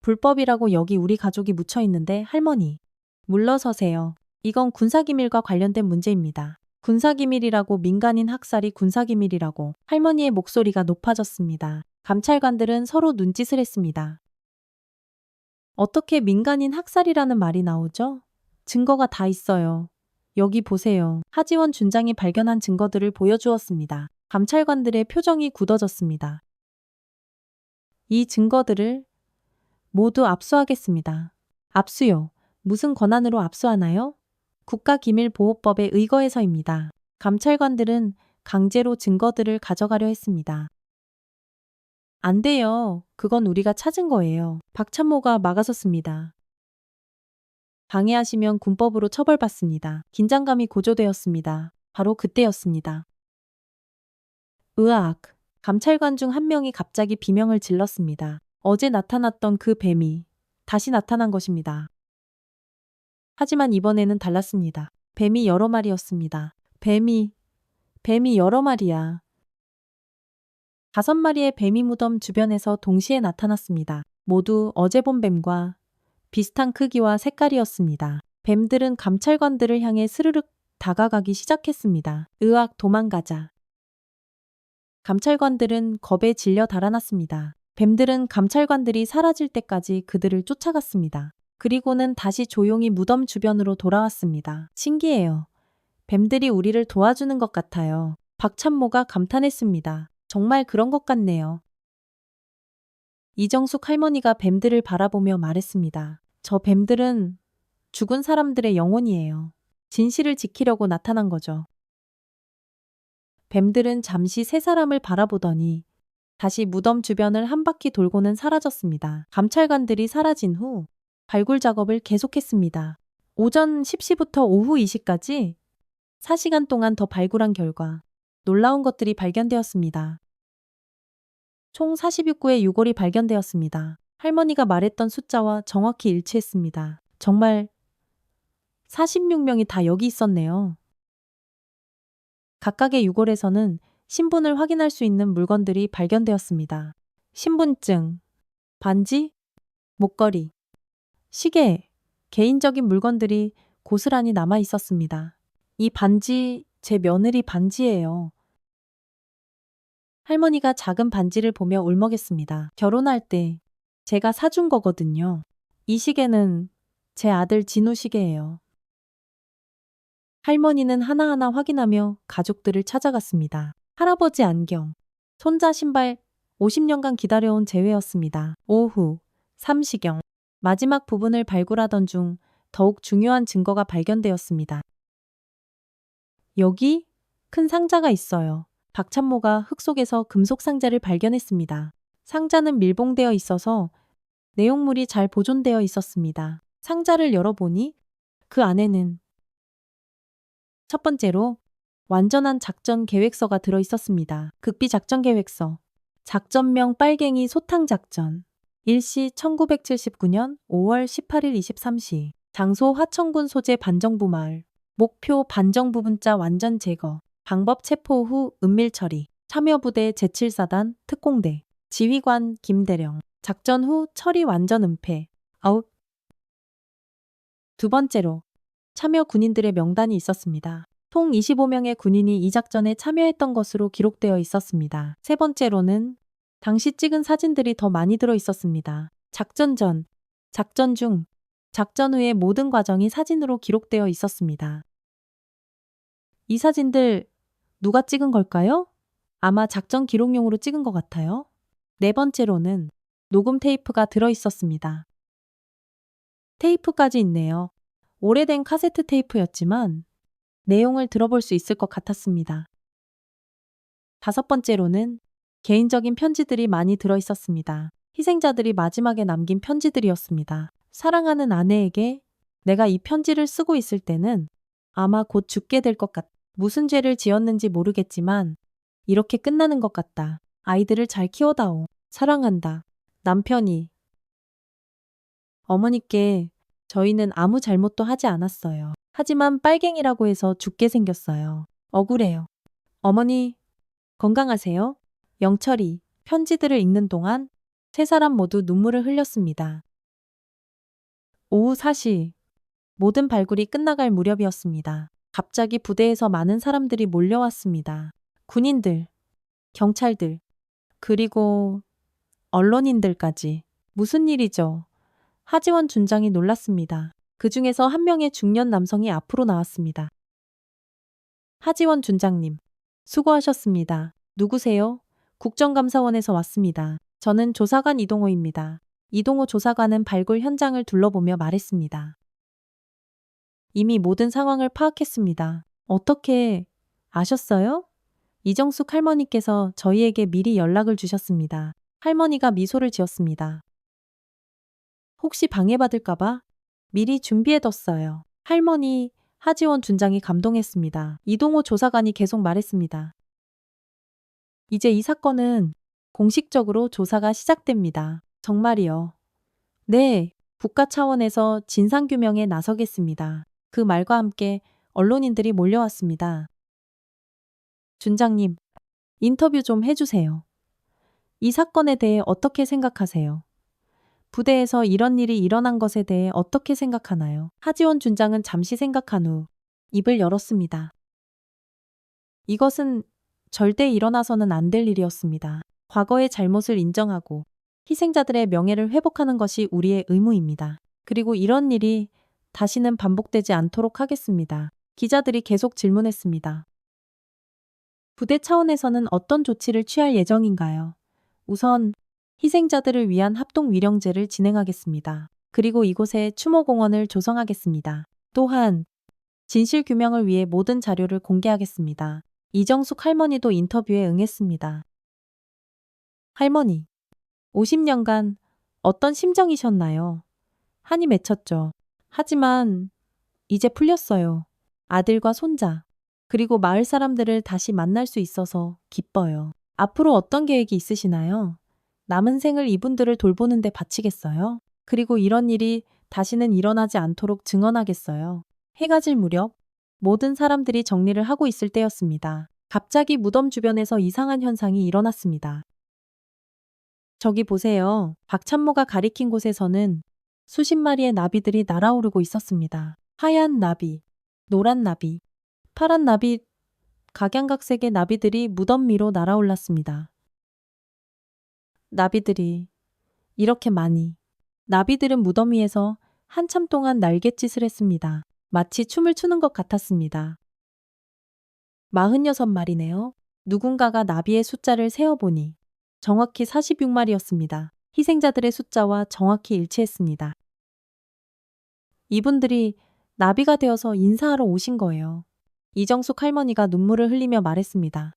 불법이라고 여기 우리 가족이 묻혀 있는데 할머니, 물러서세요. 이건 군사기밀과 관련된 문제입니다. 군사기밀이라고 민간인 학살이 군사기밀이라고 할머니의 목소리가 높아졌습니다. 감찰관들은 서로 눈짓을 했습니다. 어떻게 민간인 학살이라는 말이 나오죠? 증거가 다 있어요. 여기 보세요. 하지원 준장이 발견한 증거들을 보여주었습니다. 감찰관들의 표정이 굳어졌습니다. 이 증거들을 모두 압수하겠습니다. 압수요. 무슨 권한으로 압수하나요? 국가기밀보호법에 의거해서입니다. 감찰관들은 강제로 증거들을 가져가려 했습니다. 안 돼요. 그건 우리가 찾은 거예요. 박찬모가 막아섰습니다. 방해하시면 군법으로 처벌받습니다. 긴장감이 고조되었습니다. 바로 그때였습니다. 으악. 감찰관 중 한 명이 갑자기 비명을 질렀습니다. 어제 나타났던 그 뱀이 다시 나타난 것입니다. 하지만 이번에는 달랐습니다. 뱀이 여러 마리였습니다. 뱀이 여러 마리야. 5마리의 뱀이 무덤 주변에서 동시에 나타났습니다. 모두 어제 본 뱀과 비슷한 크기와 색깔이었습니다. 뱀들은 감찰관들을 향해 스르륵 다가가기 시작했습니다. 으악, 도망가자. 감찰관들은 겁에 질려 달아났습니다. 뱀들은 감찰관들이 사라질 때까지 그들을 쫓아갔습니다. 그리고는 다시 조용히 무덤 주변으로 돌아왔습니다. 신기해요. 뱀들이 우리를 도와주는 것 같아요. 박찬모가 감탄했습니다. 정말 그런 것 같네요. 이정숙 할머니가 뱀들을 바라보며 말했습니다. 저 뱀들은 죽은 사람들의 영혼이에요. 진실을 지키려고 나타난 거죠. 뱀들은 잠시 세 사람을 바라보더니 다시 무덤 주변을 한 바퀴 돌고는 사라졌습니다. 감찰관들이 사라진 후 발굴 작업을 계속했습니다. 오전 10시부터 오후 2시까지 4시간 동안 더 발굴한 결과 놀라운 것들이 발견되었습니다. 총 46구의 유골이 발견되었습니다. 할머니가 말했던 숫자와 정확히 일치했습니다. 정말 46명이 다 여기 있었네요. 각각의 유골에서는 신분을 확인할 수 있는 물건들이 발견되었습니다. 신분증, 반지, 목걸이, 시계, 개인적인 물건들이 고스란히 남아 있었습니다. 이 반지 제 며느리 반지예요. 할머니가 작은 반지를 보며 울먹였습니다. 결혼할 때 제가 사준 거거든요. 이 시계는 제 아들 진우 시계예요. 할머니는 하나하나 확인하며 가족들을 찾아갔습니다. 할아버지 안경, 손자 신발, 50년간 기다려온 재회였습니다. 오후, 삼시경, 마지막 부분을 발굴하던 중 더욱 중요한 증거가 발견되었습니다. 여기 큰 상자가 있어요. 박찬모가 흙 속에서 금속 상자를 발견했습니다. 상자는 밀봉되어 있어서 내용물이 잘 보존되어 있었습니다. 상자를 열어보니 그 안에는 첫 번째로 완전한 작전 계획서가 들어 있었습니다. 극비 작전 계획서. 작전명 빨갱이 소탕 작전. 일시 1979년 5월 18일 23시. 장소 화천군 소재 반정부 마을. 목표 반정부 분자 완전 제거. 방법 체포 후 은밀 처리. 참여부대 제7사단 특공대. 지휘관 김대령. 작전 후 처리 완전 은폐. 아웃. 두 번째로 참여 군인들의 명단이 있었습니다. 총 25명의 군인이 이 작전에 참여했던 것으로 기록되어 있었습니다. 세 번째로는 당시 찍은 사진들이 더 많이 들어 있었습니다. 작전 전, 작전 중, 작전 후의 모든 과정이 사진으로 기록되어 있었습니다. 이 사진들 누가 찍은 걸까요? 아마 작전 기록용으로 찍은 것 같아요. 네 번째로는 녹음 테이프가 들어 있었습니다. 테이프까지 있네요. 오래된 카세트 테이프였지만 내용을 들어볼 수 있을 것 같았습니다. 다섯 번째로는 개인적인 편지들이 많이 들어 있었습니다. 희생자들이 마지막에 남긴 편지들이었습니다. 사랑하는 아내에게 내가 이 편지를 쓰고 있을 때는 아마 곧 죽게 될 것 같다. 무슨 죄를 지었는지 모르겠지만 이렇게 끝나는 것 같다. 아이들을 잘 키워다오. 사랑한다. 남편이. 어머니께 저희는 아무 잘못도 하지 않았어요. 하지만 빨갱이라고 해서 죽게 생겼어요. 억울해요. 어머니, 건강하세요? 영철이 편지들을 읽는 동안 세 사람 모두 눈물을 흘렸습니다. 오후 4시, 모든 발굴이 끝나갈 무렵이었습니다. 갑자기 부대에서 많은 사람들이 몰려왔습니다. 군인들, 경찰들, 그리고 언론인들까지. 무슨 일이죠? 하지원 준장이 놀랐습니다. 그 중에서 한 명의 중년 남성이 앞으로 나왔습니다. 하지원 준장님, 수고하셨습니다. 누구세요? 국정감사원에서 왔습니다. 저는 조사관 이동호입니다. 이동호 조사관은 발굴 현장을 둘러보며 말했습니다. 이미 모든 상황을 파악했습니다. 어떻게 아셨어요? 이정숙 할머니께서 저희에게 미리 연락을 주셨습니다. 할머니가 미소를 지었습니다. 혹시 방해받을까봐 미리 준비해뒀어요. 할머니, 하지원 준장이 감동했습니다. 이동호 조사관이 계속 말했습니다. 이제 이 사건은 공식적으로 조사가 시작됩니다. 정말이요. 네, 국가 차원에서 진상규명에 나서겠습니다. 그 말과 함께 언론인들이 몰려왔습니다. 준장님, 인터뷰 좀 해주세요. 이 사건에 대해 어떻게 생각하세요? 부대에서 이런 일이 일어난 것에 대해 어떻게 생각하나요? 하지원 준장은 잠시 생각한 후 입을 열었습니다. 이것은 절대 일어나서는 안 될 일이었습니다. 과거의 잘못을 인정하고 희생자들의 명예를 회복하는 것이 우리의 의무입니다. 그리고 이런 일이 다시는 반복되지 않도록 하겠습니다. 기자들이 계속 질문했습니다. 부대 차원에서는 어떤 조치를 취할 예정인가요? 우선 희생자들을 위한 합동 위령제를 진행하겠습니다. 그리고 이곳에 추모공원을 조성하겠습니다. 또한 진실 규명을 위해 모든 자료를 공개하겠습니다. 이정숙 할머니도 인터뷰에 응했습니다. 할머니, 50년간 어떤 심정이셨나요? 한이 맺혔죠. 하지만 이제 풀렸어요. 아들과 손자, 그리고 마을 사람들을 다시 만날 수 있어서 기뻐요. 앞으로 어떤 계획이 있으시나요? 남은 생을 이분들을 돌보는 데 바치겠어요? 그리고 이런 일이 다시는 일어나지 않도록 증언하겠어요. 해가 질 무렵 모든 사람들이 정리를 하고 있을 때였습니다. 갑자기 무덤 주변에서 이상한 현상이 일어났습니다. 저기 보세요. 박찬모가 가리킨 곳에서는 수십 마리의 나비들이 날아오르고 있었습니다. 하얀 나비, 노란 나비, 파란 나비, 각양각색의 나비들이 무덤 위로 날아올랐습니다. 나비들이 이렇게 많이. 나비들은 무덤 위에서 한참 동안 날갯짓을 했습니다. 마치 춤을 추는 것 같았습니다. 46마리네요. 누군가가 나비의 숫자를 세어보니 정확히 46마리였습니다. 희생자들의 숫자와 정확히 일치했습니다. 이분들이 나비가 되어서 인사하러 오신 거예요. 이정숙 할머니가 눈물을 흘리며 말했습니다.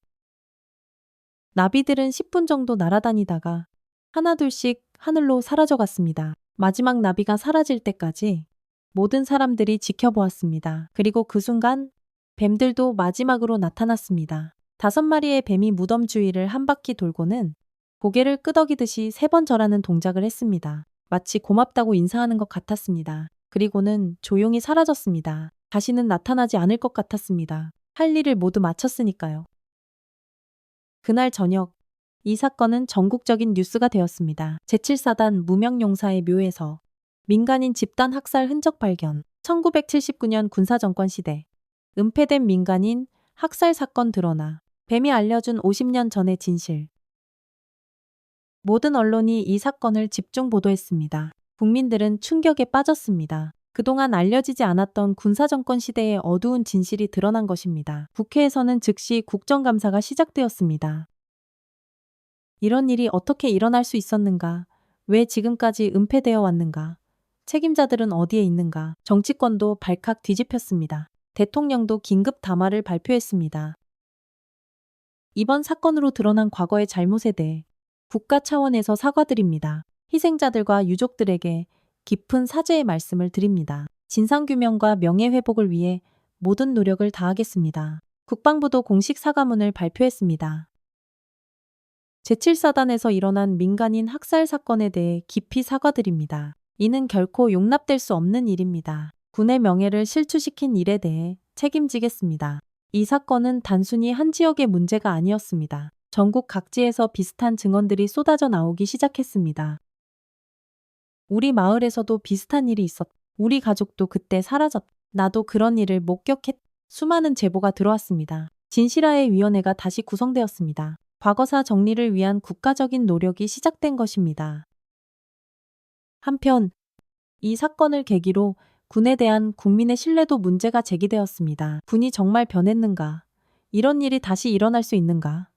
나비들은 10분 정도 날아다니다가 하나둘씩 하늘로 사라져 갔습니다. 마지막 나비가 사라질 때까지 모든 사람들이 지켜보았습니다. 그리고 그 순간 뱀들도 마지막으로 나타났습니다. 5마리의 뱀이 무덤 주위를 한 바퀴 돌고는 고개를 끄덕이듯이 3번 절하는 동작을 했습니다. 마치 고맙다고 인사하는 것 같았습니다. 그리고는 조용히 사라졌습니다. 다시는 나타나지 않을 것 같았습니다. 할 일을 모두 마쳤으니까요. 그날 저녁, 이 사건은 전국적인 뉴스가 되었습니다. 제7사단 무명용사의 묘에서 민간인 집단 학살 흔적 발견. 1979년 군사정권 시대 은폐된 민간인 학살 사건 드러나. 뱀이 알려준 50년 전의 진실. 모든 언론이 이 사건을 집중 보도했습니다. 국민들은 충격에 빠졌습니다. 그동안 알려지지 않았던 군사정권 시대의 어두운 진실이 드러난 것입니다. 국회에서는 즉시 국정감사가 시작되었습니다. 이런 일이 어떻게 일어날 수 있었는가? 왜 지금까지 은폐되어 왔는가? 책임자들은 어디에 있는가? 정치권도 발칵 뒤집혔습니다. 대통령도 긴급 담화를 발표했습니다. 이번 사건으로 드러난 과거의 잘못에 대해 국가 차원에서 사과드립니다. 희생자들과 유족들에게 깊은 사죄의 말씀을 드립니다. 진상규명과 명예회복을 위해 모든 노력을 다하겠습니다. 국방부도 공식 사과문을 발표했습니다. 제7사단에서 일어난 민간인 학살 사건에 대해 깊이 사과드립니다. 이는 결코 용납될 수 없는 일입니다. 군의 명예를 실추시킨 일에 대해 책임지겠습니다. 이 사건은 단순히 한 지역의 문제가 아니었습니다. 전국 각지에서 비슷한 증언들이 쏟아져 나오기 시작했습니다. 우리 마을에서도 비슷한 일이 있었. 우리 가족도 그때 사라졌. 나도 그런 일을 목격했. 수많은 제보가 들어왔습니다. 진실화의 위원회가 다시 구성되었습니다. 과거사 정리를 위한 국가적인 노력이 시작된 것입니다. 한편 이 사건을 계기로 군에 대한 국민의 신뢰도 문제가 제기되었습니다. 군이 정말 변했는가? 이런 일이 다시 일어날 수 있는가?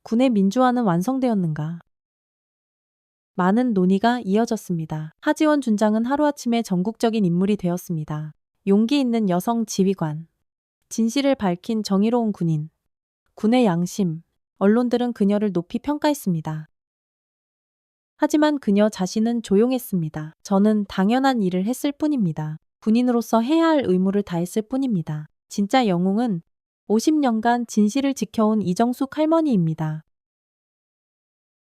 군의 민주화는 완성되었는가? 많은 논의가 이어졌습니다. 하지원 준장은 하루아침에 전국적인 인물이 되었습니다. 용기 있는 여성 지휘관, 진실을 밝힌 정의로운 군인, 군의 양심, 언론들은 그녀를 높이 평가했습니다. 하지만 그녀 자신은 조용했습니다. 저는 당연한 일을 했을 뿐입니다. 군인으로서 해야 할 의무를 다했을 뿐입니다. 진짜 영웅은 50년간 진실을 지켜온 이정숙 할머니입니다.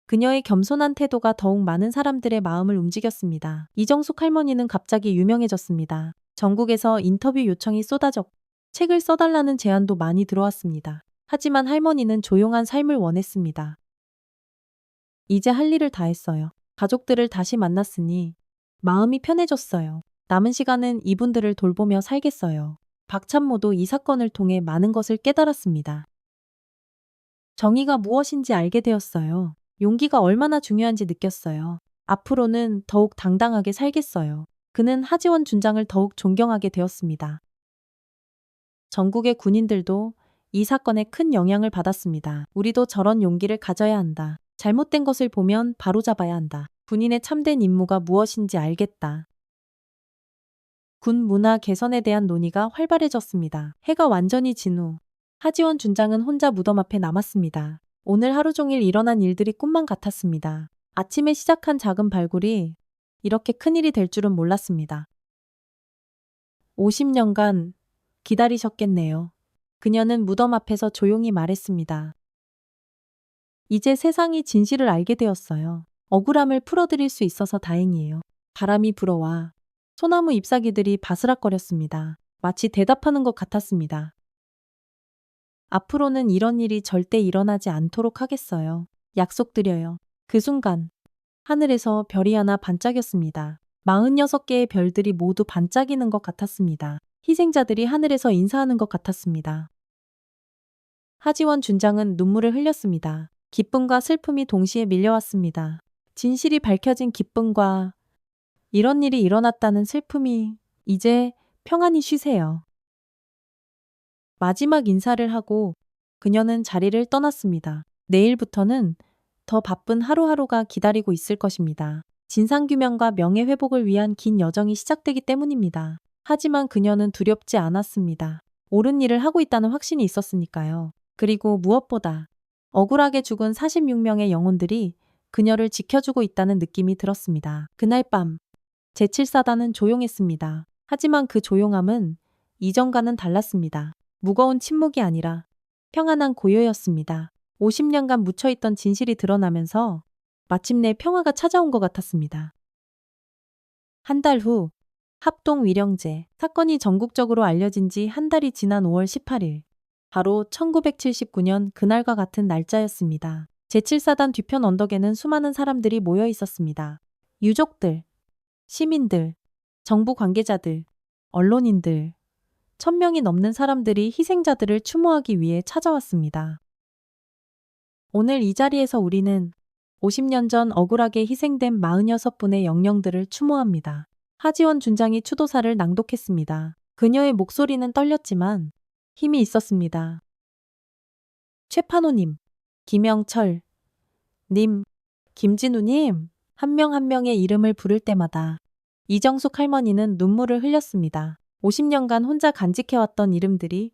그녀의 겸손한 태도가 더욱 많은 사람들의 마음을 움직였습니다. 이정숙 할머니는 갑자기 유명해졌습니다. 전국에서 인터뷰 요청이 쏟아졌고 책을 써달라는 제안도 많이 들어왔습니다. 하지만 할머니는 조용한 삶을 원했습니다. 이제 할 일을 다 했어요. 가족들을 다시 만났으니 마음이 편해졌어요. 남은 시간은 이분들을 돌보며 살겠어요. 박찬모도 이 사건을 통해 많은 것을 깨달았습니다. 정의가 무엇인지 알게 되었어요. 용기가 얼마나 중요한지 느꼈어요. 앞으로는 더욱 당당하게 살겠어요. 그는 하지원 준장을 더욱 존경하게 되었습니다. 전국의 군인들도 이 사건에 큰 영향을 받았습니다. 우리도 저런 용기를 가져야 한다. 잘못된 것을 보면 바로잡아야 한다. 군인의 참된 임무가 무엇인지 알겠다. 군 문화 개선에 대한 논의가 활발해졌습니다. 해가 완전히 진 후 하지원 준장은 혼자 무덤 앞에 남았습니다. 오늘 하루 종일 일어난 일들이 꿈만 같았습니다. 아침에 시작한 작은 발굴이 이렇게 큰일이 될 줄은 몰랐습니다. 50년간 기다리셨겠네요. 그녀는 무덤 앞에서 조용히 말했습니다. 이제 세상이 진실을 알게 되었어요. 억울함을 풀어드릴 수 있어서 다행이에요. 바람이 불어와 소나무 잎사귀들이 바스락거렸습니다. 마치 대답하는 것 같았습니다. 앞으로는 이런 일이 절대 일어나지 않도록 하겠어요. 약속드려요. 그 순간 하늘에서 별이 하나 반짝였습니다. 46개의 별들이 모두 반짝이는 것 같았습니다. 희생자들이 하늘에서 인사하는 것 같았습니다. 하지원 준장은 눈물을 흘렸습니다. 기쁨과 슬픔이 동시에 밀려왔습니다. 진실이 밝혀진 기쁨과 이런 일이 일어났다는 슬픔이 이제 평안히 쉬세요. 마지막 인사를 하고 그녀는 자리를 떠났습니다. 내일부터는 더 바쁜 하루하루가 기다리고 있을 것입니다. 진상규명과 명예회복을 위한 긴 여정이 시작되기 때문입니다. 하지만 그녀는 두렵지 않았습니다. 옳은 일을 하고 있다는 확신이 있었으니까요. 그리고 무엇보다 억울하게 죽은 46명의 영혼들이 그녀를 지켜주고 있다는 느낌이 들었습니다. 그날 밤 제7사단은 조용했습니다. 하지만 그 조용함은 이전과는 달랐습니다. 무거운 침묵이 아니라 평안한 고요였습니다. 50년간 묻혀있던 진실이 드러나면서 마침내 평화가 찾아온 것 같았습니다. 한 달 후 합동 위령제 사건이 전국적으로 알려진 지 한 달이 지난 5월 18일 바로 1979년 그날과 같은 날짜였습니다. 제7사단 뒤편 언덕에는 수많은 사람들이 모여 있었습니다. 유족들, 시민들, 정부 관계자들, 언론인들, 1000명이 넘는 사람들이 희생자들을 추모하기 위해 찾아왔습니다. 오늘 이 자리에서 우리는 50년 전 억울하게 희생된 46분의 영령들을 추모합니다. 하지원 준장이 추도사를 낭독했습니다. 그녀의 목소리는 떨렸지만 힘이 있었습니다. 최판호님, 김영철 님, 김진우님, 한 명 한 명의 이름을 부를 때마다 이정숙 할머니는 눈물을 흘렸습니다. 50년간 혼자 간직해왔던 이름들이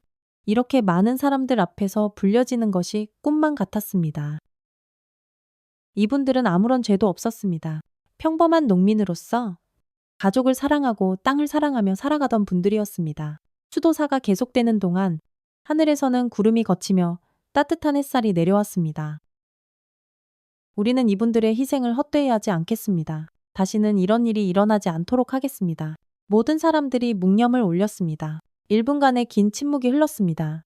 이렇게 많은 사람들 앞에서 불려지는 것이 꿈만 같았습니다. 이분들은 아무런 죄도 없었습니다. 평범한 농민으로서 가족을 사랑하고 땅을 사랑하며 살아가던 분들이었습니다. 추도사가 계속되는 동안 하늘에서는 구름이 걷히며 따뜻한 햇살이 내려왔습니다. 우리는 이분들의 희생을 헛되이 하지 않겠습니다. 다시는 이런 일이 일어나지 않도록 하겠습니다. 모든 사람들이 묵념을 올렸습니다. 1분간의 긴 침묵이 흘렀습니다.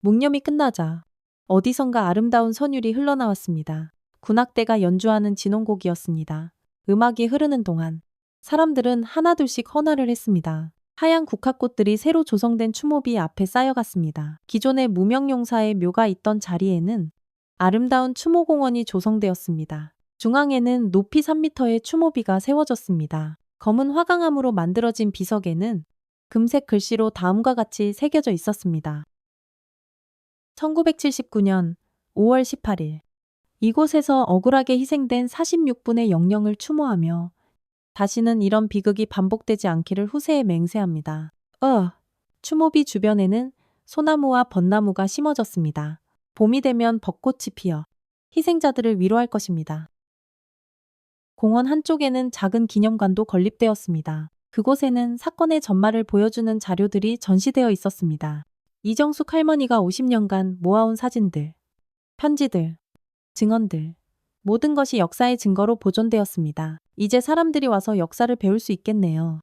묵념이 끝나자 어디선가 아름다운 선율이 흘러나왔습니다. 군악대가 연주하는 진홍곡이었습니다. 음악이 흐르는 동안 사람들은 하나둘씩 헌화를 했습니다. 하얀 국화꽃들이 새로 조성된 추모비 앞에 쌓여갔습니다. 기존의 무명용사의 묘가 있던 자리에는 아름다운 추모공원이 조성되었습니다. 중앙에는 높이 3m의 추모비가 세워졌습니다. 검은 화강암으로 만들어진 비석에는 금색 글씨로 다음과 같이 새겨져 있었습니다. 1979년 5월 18일 이곳에서 억울하게 희생된 46분의 영령을 추모하며 다시는 이런 비극이 반복되지 않기를 후세에 맹세합니다. 추모비 주변에는 소나무와 벚나무가 심어졌습니다. 봄이 되면 벚꽃이 피어 희생자들을 위로할 것입니다. 공원 한쪽에는 작은 기념관도 건립되었습니다. 그곳에는 사건의 전말을 보여주는 자료들이 전시되어 있었습니다. 이정숙 할머니가 50년간 모아온 사진들, 편지들, 증언들, 모든 것이 역사의 증거로 보존되었습니다. 이제 사람들이 와서 역사를 배울 수 있겠네요.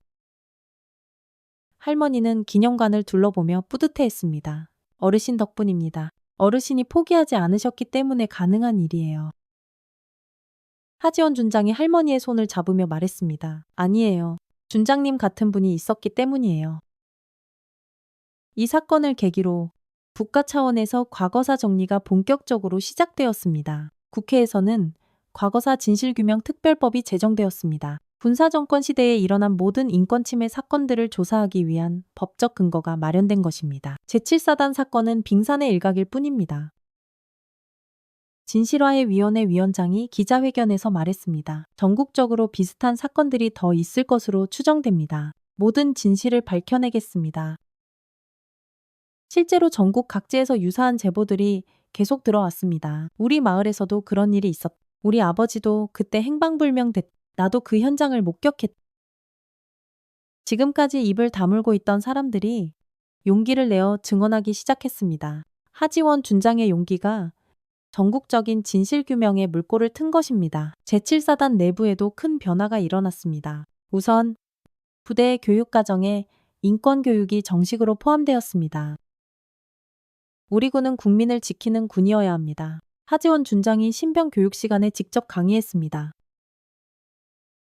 할머니는 기념관을 둘러보며 뿌듯해했습니다. 어르신 덕분입니다. 어르신이 포기하지 않으셨기 때문에 가능한 일이에요. 하지원 준장이 할머니의 손을 잡으며 말했습니다. 아니에요. 준장님 같은 분이 있었기 때문이에요. 이 사건을 계기로 국가 차원에서 과거사 정리가 본격적으로 시작되었습니다. 국회에서는 과거사 진실규명 특별법이 제정되었습니다. 군사정권 시대에 일어난 모든 인권 침해 사건들을 조사하기 위한 법적 근거가 마련된 것입니다. 제7사단 사건은 빙산의 일각일 뿐입니다. 진실화해 위원회 위원장이 기자회견에서 말했습니다. 전국적으로 비슷한 사건들이 더 있을 것으로 추정됩니다. 모든 진실을 밝혀내겠습니다. 실제로 전국 각지에서 유사한 제보들이 계속 들어왔습니다. 우리 마을에서도 그런 일이 있었다. 우리 아버지도 그때 행방불명됐다. 나도 그 현장을 목격했다. 지금까지 입을 다물고 있던 사람들이 용기를 내어 증언하기 시작했습니다. 하지원 준장의 용기가 전국적인 진실규명에 물꼬를 튼 것입니다. 제7사단 내부에도 큰 변화가 일어났습니다. 우선 부대 교육과정에 인권교육이 정식으로 포함되었습니다. 우리 군은 국민을 지키는 군이어야 합니다. 하지원 준장이 신병 교육 시간에 직접 강의했습니다.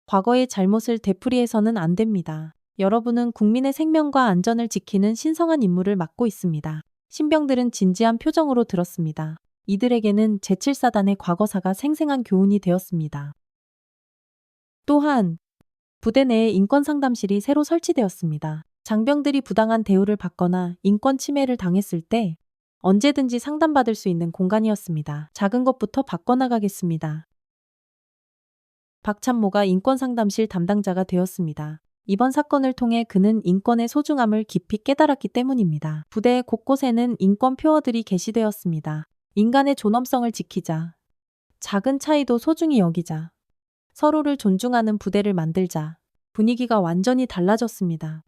과거의 잘못을 되풀이해서는 안 됩니다. 여러분은 국민의 생명과 안전을 지키는 신성한 임무를 맡고 있습니다. 신병들은 진지한 표정으로 들었습니다. 이들에게는 제7사단의 과거사가 생생한 교훈이 되었습니다. 또한 부대 내에 인권상담실이 새로 설치되었습니다. 장병들이 부당한 대우를 받거나 인권 침해를 당했을 때 언제든지 상담받을 수 있는 공간이었습니다. 작은 것부터 바꿔나가겠습니다. 박찬모가 인권상담실 담당자가 되었습니다. 이번 사건을 통해 그는 인권의 소중함을 깊이 깨달았기 때문입니다. 부대 곳곳에는 인권 표어들이 게시되었습니다. 인간의 존엄성을 지키자. 작은 차이도 소중히 여기자. 서로를 존중하는 부대를 만들자. 분위기가 완전히 달라졌습니다.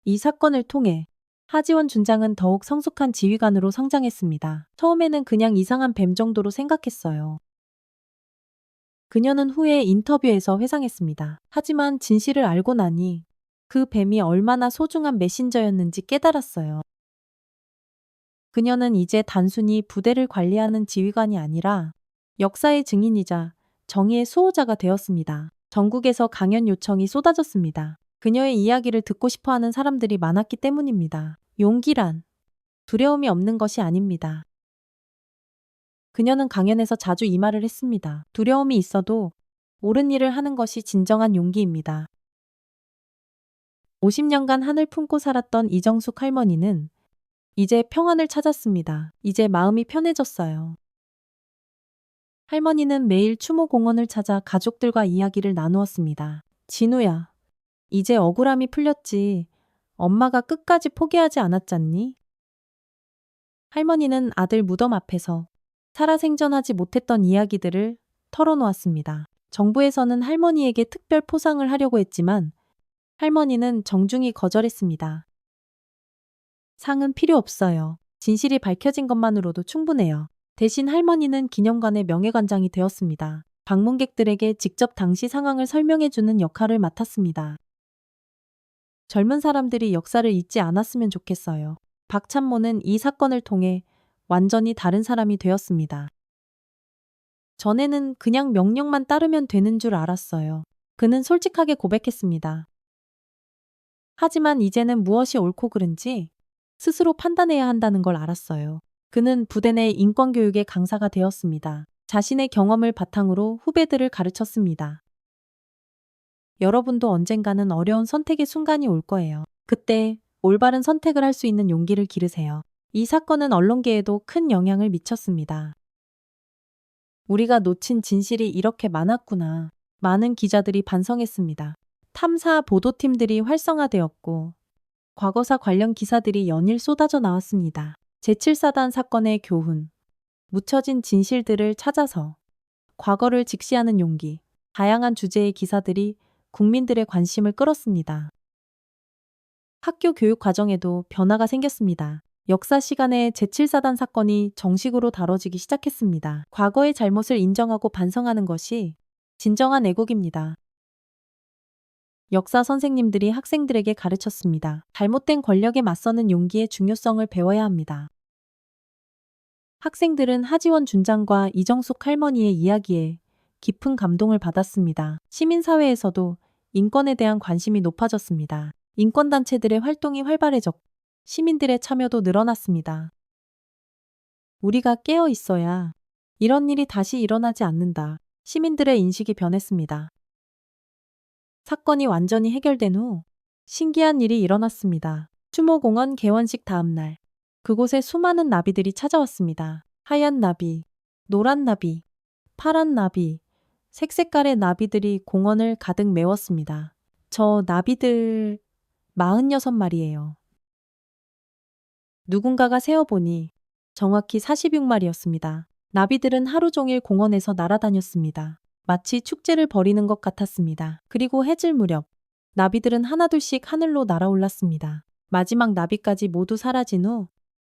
이 사건을 통해 하지원 준장은 더욱 성숙한 지휘관으로 성장했습니다. 처음에는 그냥 이상한 뱀 정도로 생각했어요. 그녀는 후에 인터뷰에서 회상했습니다. 하지만 진실을 알고 나니 그 뱀이 얼마나 소중한 메신저였는지 깨달았어요. 그녀는 이제 단순히 부대를 관리하는 지휘관이 아니라 역사의 증인이자 정의의 수호자가 되었습니다. 전국에서 강연 요청이 쏟아졌습니다. 그녀의 이야기를 듣고 싶어 하는 사람들이 많았기 때문입니다. 용기란 두려움이 없는 것이 아닙니다. 그녀는 강연에서 자주 이 말을 했습니다. 두려움이 있어도 옳은 일을 하는 것이 진정한 용기입니다. 50년간 한을 품고 살았던 이정숙 할머니는 이제 평안을 찾았습니다. 이제 마음이 편해졌어요. 할머니는 매일 추모공원을 찾아 가족들과 이야기를 나누었습니다. 진우야, 이제 억울함이 풀렸지. 엄마가 끝까지 포기하지 않았잖니? 할머니는 아들 무덤 앞에서 살아생전하지 못했던 이야기들을 털어놓았습니다. 정부에서는 할머니에게 특별 포상을 하려고 했지만 할머니는 정중히 거절했습니다. 상은 필요 없어요. 진실이 밝혀진 것만으로도 충분해요. 대신 할머니는 기념관의 명예관장이 되었습니다. 방문객들에게 직접 당시 상황을 설명해주는 역할을 맡았습니다. 젊은 사람들이 역사를 잊지 않았으면 좋겠어요. 박찬모는 이 사건을 통해 완전히 다른 사람이 되었습니다. 전에는 그냥 명령만 따르면 되는 줄 알았어요. 그는 솔직하게 고백했습니다. 하지만 이제는 무엇이 옳고 그른지 스스로 판단해야 한다는 걸 알았어요. 그는 부대 내 인권교육의 강사가 되었습니다. 자신의 경험을 바탕으로 후배들을 가르쳤습니다. 여러분도 언젠가는 어려운 선택의 순간이 올 거예요. 그때 올바른 선택을 할 수 있는 용기를 기르세요. 이 사건은 언론계에도 큰 영향을 미쳤습니다. 우리가 놓친 진실이 이렇게 많았구나. 많은 기자들이 반성했습니다. 탐사 보도팀들이 활성화되었고 과거사 관련 기사들이 연일 쏟아져 나왔습니다. 제7사단 사건의 교훈, 묻혀진 진실들을 찾아서 과거를 직시하는 용기, 다양한 주제의 기사들이 국민들의 관심을 끌었습니다. 학교 교육 과정에도 변화가 생겼습니다. 역사 시간에 제7사단 사건이 정식으로 다뤄지기 시작했습니다. 과거의 잘못을 인정하고 반성하는 것이 진정한 애국입니다. 역사 선생님들이 학생들에게 가르쳤습니다. 잘못된 권력에 맞서는 용기의 중요성을 배워야 합니다. 학생들은 하지원 준장과 이정숙 할머니의 이야기에 깊은 감동을 받았습니다. 시민사회에서도 인권에 대한 관심이 높아졌습니다. 인권단체들의 활동이 활발해졌고 시민들의 참여도 늘어났습니다. 우리가 깨어 있어야 이런 일이 다시 일어나지 않는다. 시민들의 인식이 변했습니다. 사건이 완전히 해결된 후 신기한 일이 일어났습니다. 추모공원 개원식 다음 날 그곳에 수많은 나비들이 찾아왔습니다. 하얀 나비, 노란 나비, 파란 나비, 색색깔의 나비들이 공원을 가득 메웠습니다. 저 나비들 46마리예요. 누군가가 세어보니 정확히 46마리였습니다. 나비들은 하루 종일 공원에서 날아다녔습니다. 마치 축제를 벌이는 것 같았습니다. 그리고 해질 무렵 나비들은 하나둘씩 하늘로 날아올랐습니다. 마지막 나비까지 모두 사라진 후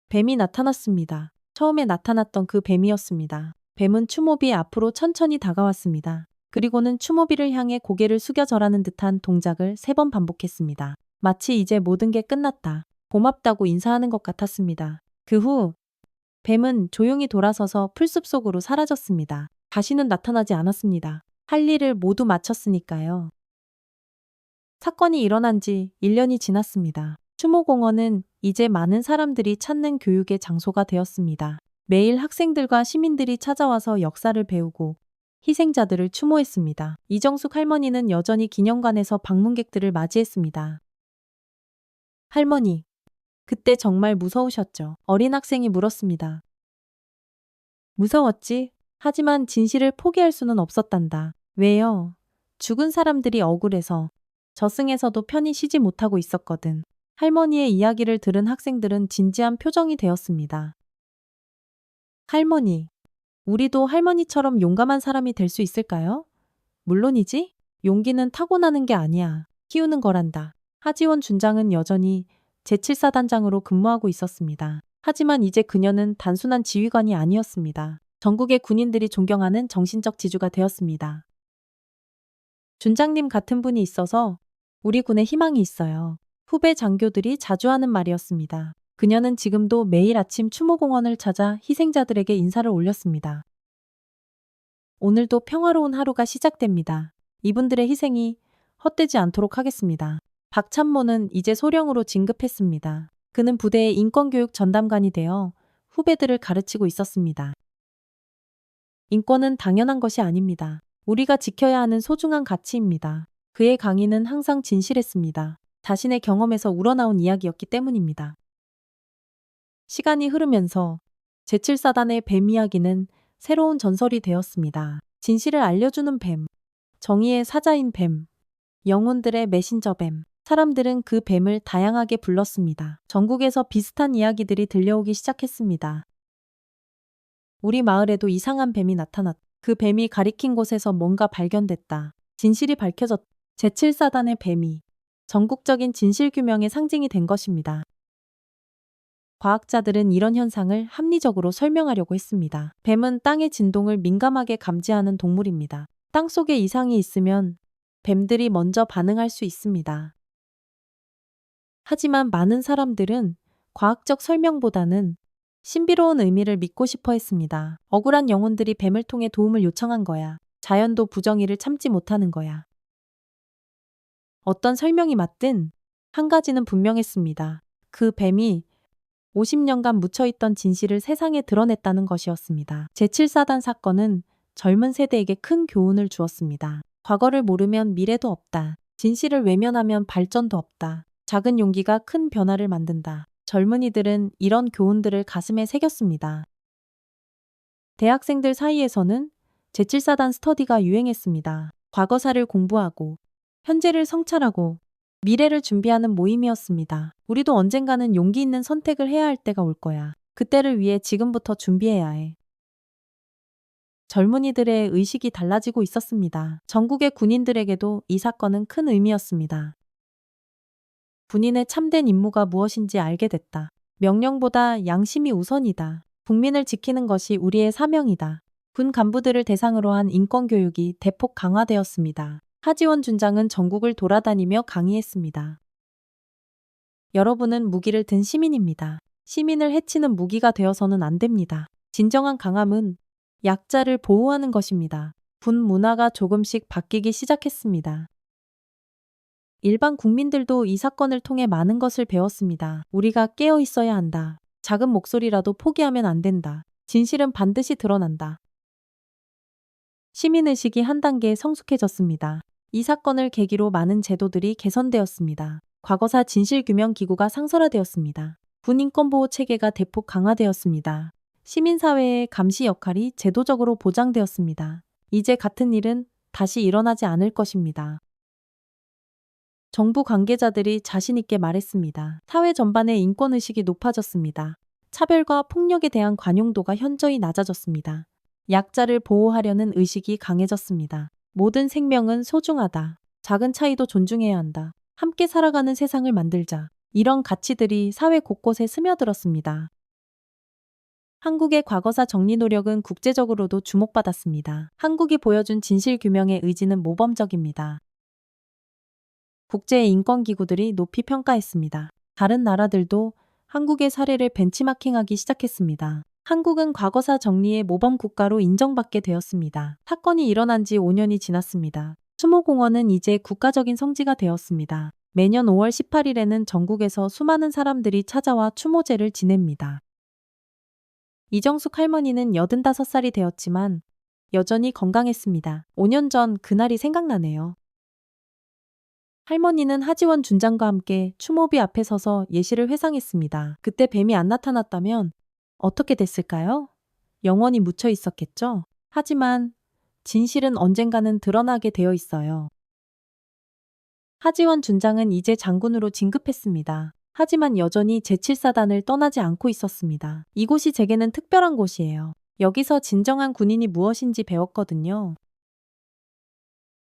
뱀이 나타났습니다. 처음에 나타났던 그 뱀이었습니다. 뱀은 추모비 앞으로 천천히 다가왔습니다. 그리고는 추모비를 향해 고개를 숙여 절하는 듯한 동작을 3번 반복했습니다. 마치 이제 모든 게 끝났다. 고맙다고 인사하는 것 같았습니다. 그 후 뱀은 조용히 돌아서서 풀숲 속으로 사라졌습니다. 다시는 나타나지 않았습니다. 할 일을 모두 마쳤으니까요. 사건이 일어난 지 1년이 지났습니다. 추모공원은 이제 많은 사람들이 찾는 교육의 장소가 되었습니다. 매일 학생들과 시민들이 찾아와서 역사를 배우고 희생자들을 추모했습니다. 이정숙 할머니는 여전히 기념관에서 방문객들을 맞이했습니다. 할머니, 그때 정말 무서우셨죠? 어린 학생이 물었습니다. 무서웠지? 하지만 진실을 포기할 수는 없었단다. 왜요? 죽은 사람들이 억울해서 저승에서도 편히 쉬지 못하고 있었거든. 할머니의 이야기를 들은 학생들은 진지한 표정이 되었습니다. 할머니, 우리도 할머니처럼 용감한 사람이 될 수 있을까요? 물론이지. 용기는 타고나는 게 아니야. 키우는 거란다. 하지원 준장은 여전히 제7사단장으로 근무하고 있었습니다. 하지만 이제 그녀는 단순한 지휘관이 아니었습니다. 전국의 군인들이 존경하는 정신적 지주가 되었습니다. 준장님 같은 분이 있어서 우리 군에 희망이 있어요. 후배 장교들이 자주 하는 말이었습니다. 그녀는 지금도 매일 아침 추모공원을 찾아 희생자들에게 인사를 올렸습니다. 오늘도 평화로운 하루가 시작됩니다. 이분들의 희생이 헛되지 않도록 하겠습니다. 박참모는 이제 소령으로 진급했습니다. 그는 부대의 인권교육 전담관이 되어 후배들을 가르치고 있었습니다. 인권은 당연한 것이 아닙니다. 우리가 지켜야 하는 소중한 가치입니다. 그의 강의는 항상 진실했습니다. 자신의 경험에서 우러나온 이야기였기 때문입니다. 시간이 흐르면서 제7사단의 뱀 이야기는 새로운 전설이 되었습니다. 진실을 알려주는 뱀, 정의의 사자인 뱀, 영혼들의 메신저 뱀. 사람들은 그 뱀을 다양하게 불렀습니다. 전국에서 비슷한 이야기들이 들려오기 시작했습니다. 우리 마을에도 이상한 뱀이 나타났다. 그 뱀이 가리킨 곳에서 뭔가 발견됐다. 진실이 밝혀졌다. 제7사단의 뱀이 전국적인 진실규명의 상징이 된 것입니다. 과학자들은 이런 현상을 합리적으로 설명하려고 했습니다. 뱀은 땅의 진동을 민감하게 감지하는 동물입니다. 땅 속에 이상이 있으면 뱀들이 먼저 반응할 수 있습니다. 하지만 많은 사람들은 과학적 설명보다는 신비로운 의미를 믿고 싶어 했습니다. 억울한 영혼들이 뱀을 통해 도움을 요청한 거야. 자연도 부정의를 참지 못하는 거야. 어떤 설명이 맞든 한 가지는 분명했습니다. 그 뱀이 50년간 묻혀있던 진실을 세상에 드러냈다는 것이었습니다. 제7사단 사건은 젊은 세대에게 큰 교훈을 주었습니다. 과거를 모르면 미래도 없다. 진실을 외면하면 발전도 없다. 작은 용기가 큰 변화를 만든다. 젊은이들은 이런 교훈들을 가슴에 새겼습니다. 대학생들 사이에서는 제7사단 스터디가 유행했습니다. 과거사를 공부하고 현재를 성찰하고 미래를 준비하는 모임이었습니다. 우리도 언젠가는 용기 있는 선택을 해야 할 때가 올 거야. 그때를 위해 지금부터 준비해야 해. 젊은이들의 의식이 달라지고 있었습니다. 전국의 군인들에게도 이 사건은 큰 의미였습니다. 군인의 참된 임무가 무엇인지 알게 됐다. 명령보다 양심이 우선이다. 국민을 지키는 것이 우리의 사명이다. 군 간부들을 대상으로 한 인권교육이 대폭 강화되었습니다. 하지원 준장은 전국을 돌아다니며 강의했습니다. 여러분은 무기를 든 시민입니다. 시민을 해치는 무기가 되어서는 안 됩니다. 진정한 강함은 약자를 보호하는 것입니다. 군 문화가 조금씩 바뀌기 시작했습니다. 일반 국민들도 이 사건을 통해 많은 것을 배웠습니다. 우리가 깨어 있어야 한다. 작은 목소리라도 포기하면 안 된다. 진실은 반드시 드러난다. 시민의식이 한 단계 성숙해졌습니다. 이 사건을 계기로 많은 제도들이 개선되었습니다. 과거사 진실규명기구가 상설화되었습니다. 군인권보호 체계가 대폭 강화되었습니다. 시민사회의 감시 역할이 제도적으로 보장되었습니다. 이제 같은 일은 다시 일어나지 않을 것입니다. 정부 관계자들이 자신있게 말했습니다. 사회 전반의 인권의식이 높아졌습니다. 차별과 폭력에 대한 관용도가 현저히 낮아졌습니다. 약자를 보호하려는 의식이 강해졌습니다. 모든 생명은 소중하다. 작은 차이도 존중해야 한다. 함께 살아가는 세상을 만들자. 이런 가치들이 사회 곳곳에 스며들었습니다. 한국의 과거사 정리 노력은 국제적으로도 주목받았습니다. 한국이 보여준 진실규명의 의지는 모범적입니다. 국제의 인권기구들이 높이 평가했습니다. 다른 나라들도 한국의 사례를 벤치마킹하기 시작했습니다. 한국은 과거사 정리의 모범 국가로 인정받게 되었습니다. 사건이 일어난 지 5년이 지났습니다. 추모공원은 이제 국가적인 성지가 되었습니다. 매년 5월 18일에는 전국에서 수많은 사람들이 찾아와 추모제를 지냅니다. 이정숙 할머니는 85살이 되었지만 여전히 건강했습니다. 5년 전 그날이 생각나네요. 할머니는 하지원 준장과 함께 추모비 앞에 서서 예시를 회상했습니다. 그때 뱀이 안 나타났다면 어떻게 됐을까요? 영원히 묻혀 있었겠죠? 하지만 진실은 언젠가는 드러나게 되어 있어요. 하지원 준장은 이제 장군으로 진급했습니다. 하지만 여전히 제7사단을 떠나지 않고 있었습니다. 이곳이 제게는 특별한 곳이에요. 여기서 진정한 군인이 무엇인지 배웠거든요.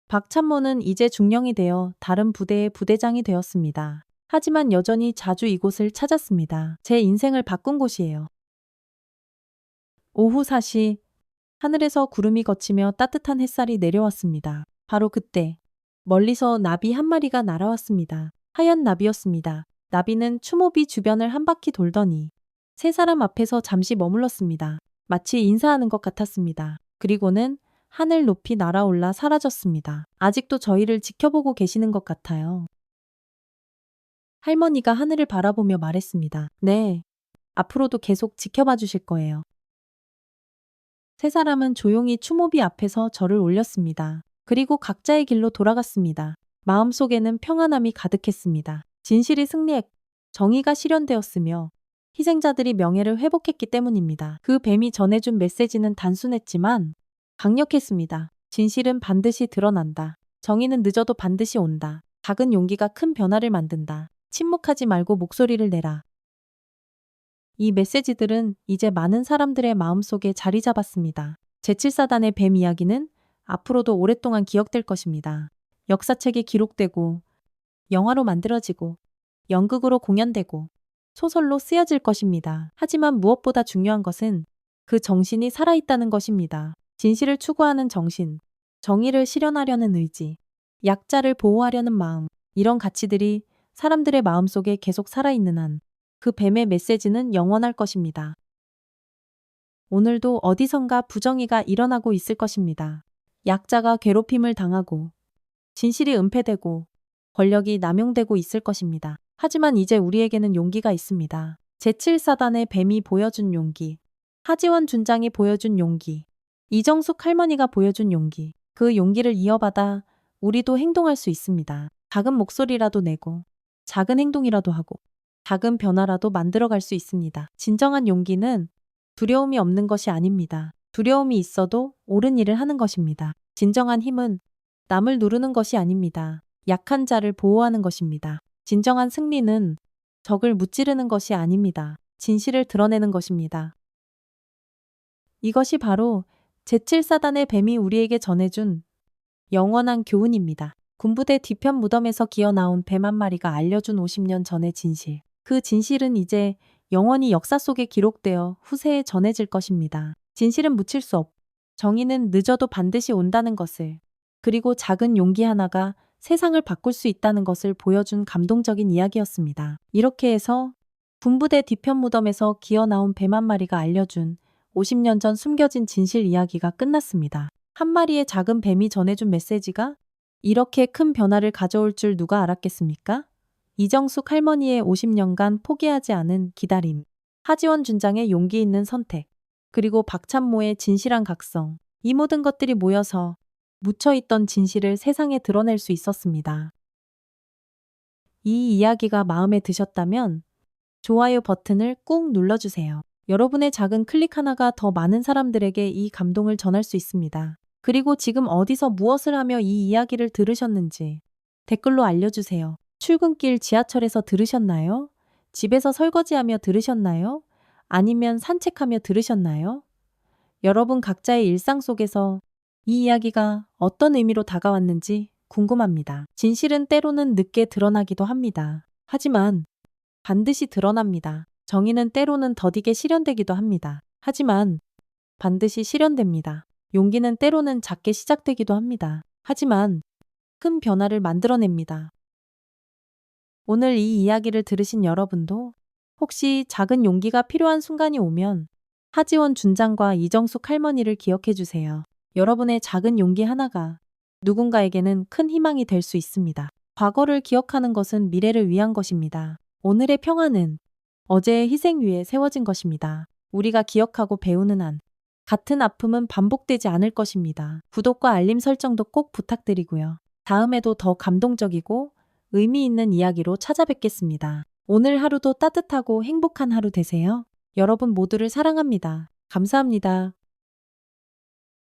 박찬모는 이제 중령이 되어 다른 부대의 부대장이 되었습니다. 하지만 여전히 자주 이곳을 찾았습니다. 제 인생을 바꾼 곳이에요. 오후 4시, 하늘에서 구름이 걷히며 따뜻한 햇살이 내려왔습니다. 바로 그때 멀리서 나비 한 마리가 날아왔습니다. 하얀 나비였습니다. 나비는 추모비 주변을 한 바퀴 돌더니 세 사람 앞에서 잠시 머물렀습니다. 마치 인사하는 것 같았습니다. 그리고는 하늘 높이 날아올라 사라졌습니다. 아직도 저희를 지켜보고 계시는 것 같아요. 할머니가 하늘을 바라보며 말했습니다. 네, 앞으로도 계속 지켜봐 주실 거예요. 세 사람은 조용히 추모비 앞에서 절을 올렸습니다. 그리고 각자의 길로 돌아갔습니다. 마음속에는 평안함이 가득했습니다. 진실이 승리했고 정의가 실현되었으며 희생자들이 명예를 회복했기 때문입니다. 그 뱀이 전해준 메시지는 단순했지만 강력했습니다. 진실은 반드시 드러난다. 정의는 늦어도 반드시 온다. 작은 용기가 큰 변화를 만든다. 침묵하지 말고 목소리를 내라. 이 메시지들은 이제 많은 사람들의 마음속에 자리 잡았습니다. 제7사단의 뱀 이야기는 앞으로도 오랫동안 기억될 것입니다. 역사책에 기록되고 영화로 만들어지고 연극으로 공연되고 소설로 쓰여질 것입니다. 하지만 무엇보다 중요한 것은 그 정신이 살아있다는 것입니다. 진실을 추구하는 정신, 정의를 실현하려는 의지, 약자를 보호하려는 마음, 이런 가치들이 사람들의 마음속에 계속 살아있는 한 그 뱀의 메시지는 영원할 것입니다. 오늘도 어디선가 부정의가 일어나고 있을 것입니다. 약자가 괴롭힘을 당하고 진실이 은폐되고 권력이 남용되고 있을 것입니다. 하지만 이제 우리에게는 용기가 있습니다. 제7사단의 뱀이 보여준 용기, 하지원 준장이 보여준 용기, 이정숙 할머니가 보여준 용기, 그 용기를 이어받아 우리도 행동할 수 있습니다. 작은 목소리라도 내고 작은 행동이라도 하고 작은 변화라도 만들어갈 수 있습니다. 진정한 용기는 두려움이 없는 것이 아닙니다. 두려움이 있어도 옳은 일을 하는 것입니다. 진정한 힘은 남을 누르는 것이 아닙니다. 약한 자를 보호하는 것입니다. 진정한 승리는 적을 무찌르는 것이 아닙니다. 진실을 드러내는 것입니다. 이것이 바로 제7사단의 뱀이 우리에게 전해준 영원한 교훈입니다. 군부대 뒤편 무덤에서 기어나온 뱀 한 마리가 알려준 50년 전의 진실. 그 진실은 이제 영원히 역사 속에 기록되어 후세에 전해질 것입니다. 진실은 묻힐 수 없고 정의는 늦어도 반드시 온다는 것을, 그리고 작은 용기 하나가 세상을 바꿀 수 있다는 것을 보여준 감동적인 이야기였습니다. 이렇게 해서 군부대 뒤편 무덤에서 기어나온 뱀 한 마리가 알려준 50년 전 숨겨진 진실 이야기가 끝났습니다. 한 마리의 작은 뱀이 전해준 메시지가 이렇게 큰 변화를 가져올 줄 누가 알았겠습니까? 이정숙 할머니의 50년간 포기하지 않은 기다림, 하지원 준장의 용기 있는 선택, 그리고 박찬모의 진실한 각성, 이 모든 것들이 모여서 묻혀있던 진실을 세상에 드러낼 수 있었습니다. 이 이야기가 마음에 드셨다면 좋아요 버튼을 꾹 눌러주세요. 여러분의 작은 클릭 하나가 더 많은 사람들에게 이 감동을 전할 수 있습니다. 그리고 지금 어디서 무엇을 하며 이 이야기를 들으셨는지 댓글로 알려주세요. 출근길 지하철에서 들으셨나요? 집에서 설거지하며 들으셨나요? 아니면 산책하며 들으셨나요? 여러분 각자의 일상 속에서 이 이야기가 어떤 의미로 다가왔는지 궁금합니다. 진실은 때로는 늦게 드러나기도 합니다. 하지만 반드시 드러납니다. 정의는 때로는 더디게 실현되기도 합니다. 하지만 반드시 실현됩니다. 용기는 때로는 작게 시작되기도 합니다. 하지만 큰 변화를 만들어냅니다. 오늘 이 이야기를 들으신 여러분도 혹시 작은 용기가 필요한 순간이 오면 하지원 준장과 이정숙 할머니를 기억해 주세요. 여러분의 작은 용기 하나가 누군가에게는 큰 희망이 될 수 있습니다. 과거를 기억하는 것은 미래를 위한 것입니다. 오늘의 평화는 어제의 희생 위에 세워진 것입니다. 우리가 기억하고 배우는 한 같은 아픔은 반복되지 않을 것입니다. 구독과 알림 설정도 꼭 부탁드리고요. 다음에도 더 감동적이고 의미 있는 이야기로 찾아뵙겠습니다. 오늘 하루도 따뜻하고 행복한 하루 되세요. 여러분 모두를 사랑합니다. 감사합니다.